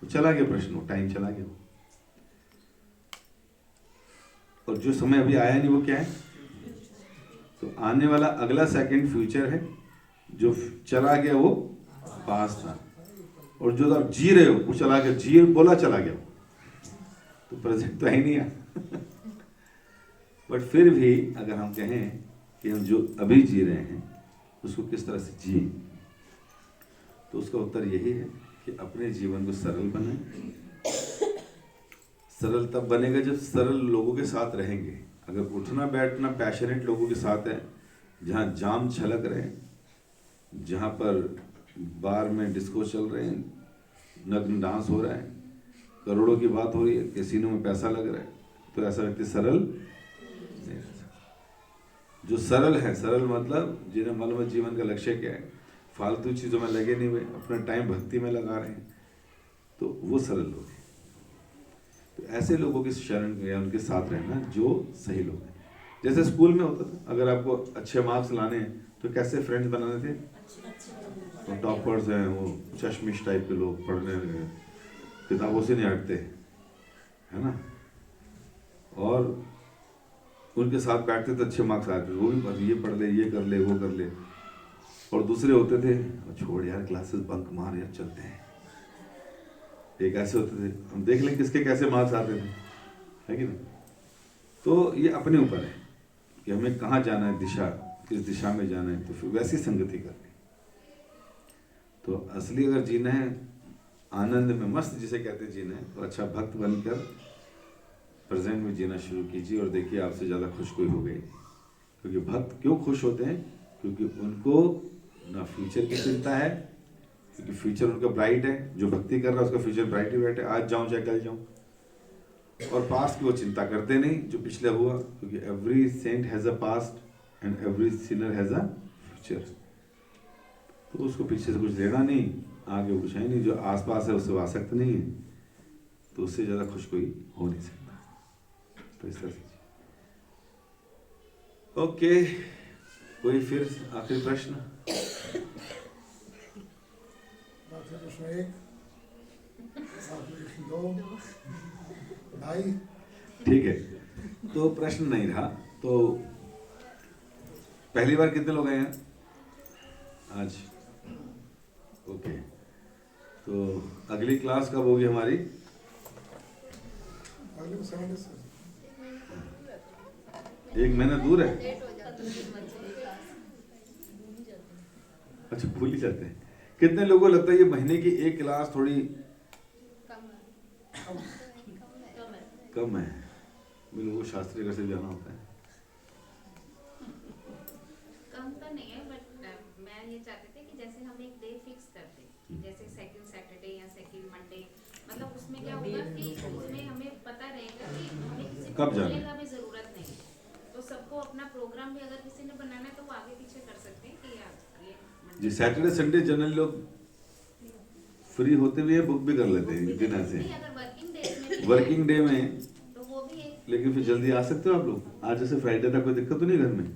वो चला गया प्रश्न, वो टाइम चला गया। और जो समय अभी आया नहीं वो क्या है, तो आने वाला अगला सेकंड फ्यूचर है, जो चला गया वो पास्ट था, और जो आप जी रहे हो वो चला गया, जी बोला चला गया, तो प्रेजेंट तो है ही नहीं है। बट फिर भी अगर हम कहें कि हम जो अभी जी रहे हैं उसको किस तरह से जिए, तो उसका उत्तर यही है कि अपने जीवन को सरल बनाएं। सरल तब बनेगा जब सरल लोगों के साथ रहेंगे। अगर उठना बैठना पैशनेट लोगों के साथ है, जहाँ जाम छलक रहे हैं, जहाँ पर बार में डिस्को चल रहे हैं, नग्न डांस हो रहा है, करोड़ों की बात हो रही है, कैसीनो में पैसा लग रहा है, तो ऐसा व्यक्ति सरल नहीं रह सकता। जो सरल है, सरल मतलब जिन्हें मालूम है जीवन का लक्ष्य क्या है, फालतू चीज़ों में लगे नहीं हुए, अपना टाइम भक्ति में लगा रहे हैं, तो वो सरल लोग हैं। तो ऐसे लोगों की शरण या उनके साथ रहना जो सही लोग हैं। जैसे स्कूल में होता था, अगर आपको अच्छे मार्क्स लाने हैं तो कैसे फ्रेंड्स बनाने थे, तो टॉपर्स हैं, वो चश्मिश टाइप के लोग, पढ़ने किताबों से नहीं हटते, है ना, और उनके साथ बैठते तो अच्छे मार्क्स आते, वो भी ये पढ़ ले, ये कर ले, वो कर ले। और दूसरे होते थे, छोड़ यार क्लासेस बंक मार यार, चलते हैं। एक ऐसे होते थे, हम देख लें किसके कैसे मार्क्स आते थे, है कि नहीं। तो ये अपने ऊपर है कि हमें कहाँ जाना है, दिशा किस दिशा में जाना है, तो फिर वैसी संगति करनी। तो असली अगर जीना है आनंद में मस्त जिसे कहते हैं जीना है, तो अच्छा भक्त बनकर प्रेजेंट में जीना शुरू कीजिए और देखिए आपसे ज़्यादा खुश कोई हो गई। क्योंकि भक्त क्यों खुश होते हैं? क्योंकि उनको ना फ्यूचर की चिंता है, क्योंकि फ्यूचर उनका ब्राइट है। जो भक्ति कर रहा है उसका फ्यूचर ब्राइट ही ब्राइट है, आज जाऊँ चाहे कल जाऊँ। और पास्ट की वो चिंता करते नहीं जो पिछले हुआ, क्योंकि every saint has a past and every sinner has a future. तो उसको पीछे से कुछ लेना नहीं, आगे कुछ है नहीं, जो आसपास है उससे आसक्त नहीं है, तो उससे ज़्यादा खुश कोई हो नहीं सकता। तो इस तरह से ओके, कोई फिर आखिरी प्रश्न? प्रश्न 1, प्रश्न 2, ढाई। ठीक है, तो प्रश्न नहीं रहा। तो पहली बार कितने लोग आए हैं आज? ओके, तो अगली क्लास कब होगी हमारी? अगले संडे से 1 महीना दूर है। अच्छा, भूल ही जाते हैं। कितने लोगों को लगता है ये महीने की एक क्लास थोड़ी कम है? लोगों को शास्त्रीय घर से जाना होता है। कम तो नहीं है, बट मैं ये चाहते थे कि जैसे हम एक डे फिक्स कर दें, जैसे सेकंड सैटरडे या सेकंड मंडे, मतलब उसमें क्या होगा कि उसमें हमें पता रहेगा कि हमें किसी को कब जाना बोलने का भी जरूरत नहीं है। तो सबको अपना प्रोग्राम भी अगर किसी ने बनाना है तो वो आगे पीछे कर सकते हैं कि यार ये जी, सैटरडे संडे जनरल लोग फ्री होते भी है, बुक भी कर लेते हैं दिन ऐसे नहीं, अगर वर्किंग डेज में भी वर्किंग डे में। तो वो भी एक लेकिन फिर जल्दी आ सकते हो आप लोग? आज जैसे फ्राइडे था, कोई दिक्कत तो नहीं घर में?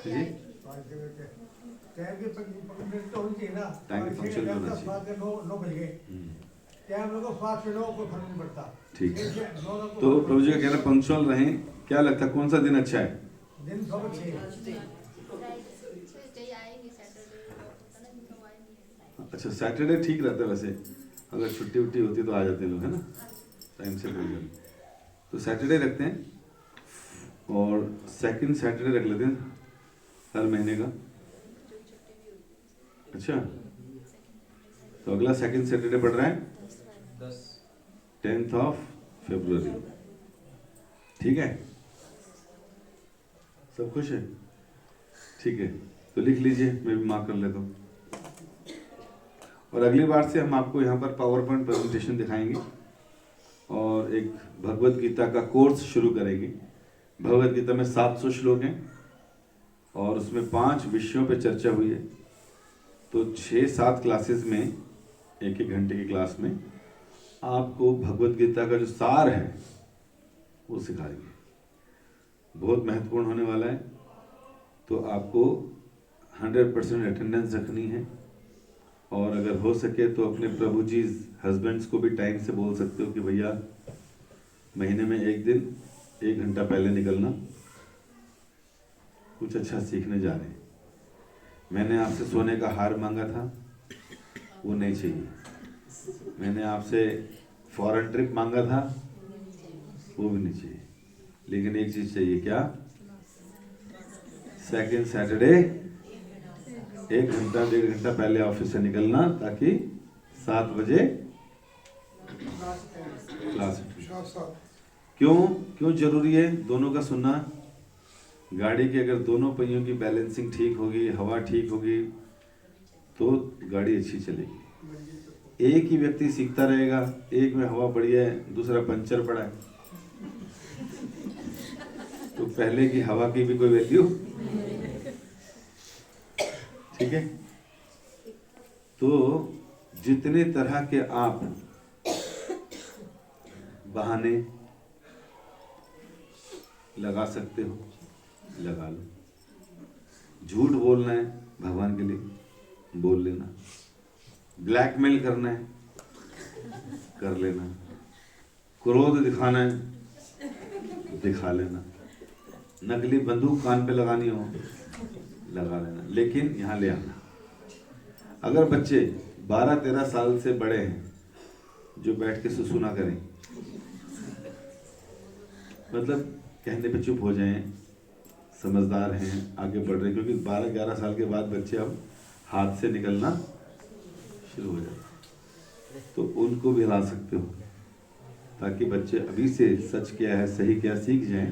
जी, टाइम की पंक्चुअलिटी तो होनी चाहिए ना। टाइम की पंक्चुअलिटी होना चाहिए। 9 बज गए, क्या हम लोग को 5 से 9 कोई फर्क नहीं पड़ता। ठीक है। तो प्रभु जी का कहना पंक्चुअल रहें। क्या लगता है कौन सा दिन अच्छा है? दिन सब अच्छे हैं। अच्छा, सैटरडे ठीक रहता है वैसे, अगर छुट्टी उट्टी होती तो आ जाते हैं लोग, है ना, टाइम से कोई जल्दी। तो सैटरडे रखते हैं और सेकंड सैटरडे रख लेते हैं हर महीने का। अच्छा, तो अगला सेकंड सैटरडे पड़ रहा है 10th of February। ठीक है, सब खुश है? ठीक है, तो लिख लीजिए, मैं भी मार्क कर लेता हूँ। और अगली बार से हम आपको यहाँ पर पावर पॉइंट प्रेजेंटेशन दिखाएंगे और एक भगवत गीता का कोर्स शुरू करेंगे। भगवत गीता में 700 श्लोक हैं और उसमें 5 विषयों पे चर्चा हुई है। तो 6-7 क्लासेस में, 1-1 घंटे की क्लास में आपको भगवत गीता का जो सार है वो सिखाएंगे। बहुत महत्वपूर्ण होने वाला है। तो आपको 100% अटेंडेंस रखनी है और अगर हो सके तो अपने प्रभु जी हस्बैंड्स को भी टाइम से बोल सकते हो कि भैया महीने में 1 दिन 1 घंटा पहले निकलना, कुछ अच्छा सीखने जा रहे हैं। मैंने आपसे सोने का हार मांगा था, वो नहीं चाहिए। मैंने आपसे फॉरेन ट्रिप मांगा था, वो भी नहीं चाहिए। लेकिन एक चीज चाहिए, क्या? सेकंड सैटरडे 1 घंटा 1.5 घंटा पहले ऑफिस से निकलना, ताकि 7 बजे क्लास। क्यों जरूरी है दोनों का सुनना? गाड़ी की अगर दोनों पहियों की बैलेंसिंग ठीक होगी, हवा ठीक होगी, तो गाड़ी अच्छी चलेगी। एक ही व्यक्ति सीखता रहेगा, एक में हवा बढ़िया है, दूसरा पंचर पड़ा है, तो पहले की हवा की भी कोई वैल्यू? ठीक है। तो जितने तरह के आप बहाने लगा सकते हो लगा लो। झूठ बोलना है भगवान के लिए, बोल लेना। ब्लैकमेल करना है, कर लेना। क्रोध दिखाना है, दिखा लेना। नकली बंदूक कान पे लगानी हो, लगा लेना। लेकिन यहाँ ले आना। अगर बच्चे 12-13 साल से बड़े हैं जो बैठ के सुना करें, मतलब कहने पे चुप हो जाएं, समझदार हैं, आगे बढ़ रहे हैं, क्योंकि 12-11 साल के बाद बच्चे अब हाथ से निकलना शुरू हो जाते हैं, तो उनको भी हिला सकते हो, ताकि बच्चे अभी से सच क्या है सही क्या सीख जाएं,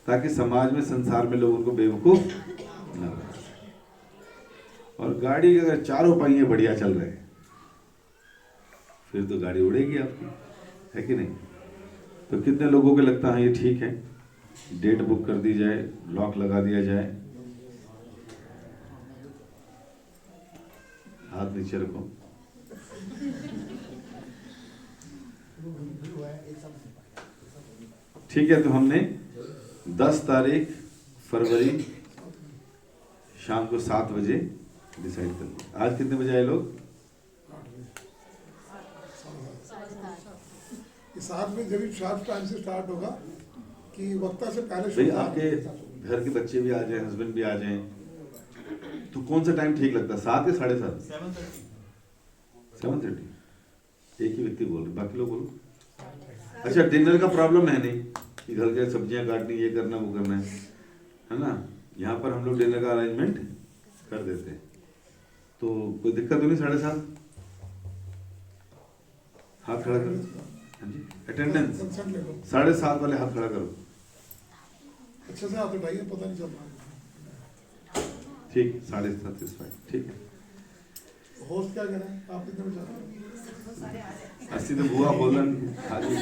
ताकि समाज में संसार में लोग उनको बेवकूफ न बना सकें। और गाड़ी के अगर चारों पहिए बढ़िया चल रहे हैं फिर तो गाड़ी उड़ेगी आपकी, है कि नहीं? तो कितने लोगों को लगता है ये ठीक है, डेट बुक कर दी जाए, लॉक लगा दिया जाए, हाथ नीचे रखो, ठीक है। तो हमने 10 तारीख फरवरी शाम को 7 बजे डिसाइड कर लिया। आज कितने बजे आए लोग? ये 7 में जब शार्प टाइम से स्टार्ट होगा कि वक्ता से पहले भाई शुरू आपके घर के बच्चे भी आ जाएं, हस्बैंड भी आ जाएं, तो कौन सा टाइम ठीक लगता है, 7 या 7:30? 7:30। एक ही व्यक्ति बोल रहे, बाकी लोग बोलो। अच्छा, डिनर का प्रॉब्लम है नहीं कि घर के सब्जियां काटनी, ये करना वो करना है ना? यहाँ पर हम लोग डिनर का अरेंजमेंट कर देते हैं, तो कोई दिक्कत तो नहीं? 7:30 हाथ खड़ा करो। हाँ जी, अटेंडेंस कंसेंट ले लो, 7:30 वाले हाथ खड़ा करो। अच्छे से हाथ उठाइए, पता नहीं चल रहा। ठीक, 7:30 ठीक है। होस्ट क्या कह रहे हैं, आप कितने में चाहते हैं? अस्सी तो बुआ बोलन हाजी।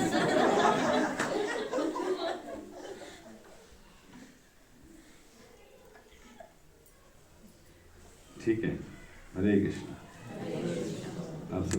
ठीक है, हरे कृष्णा। आप सब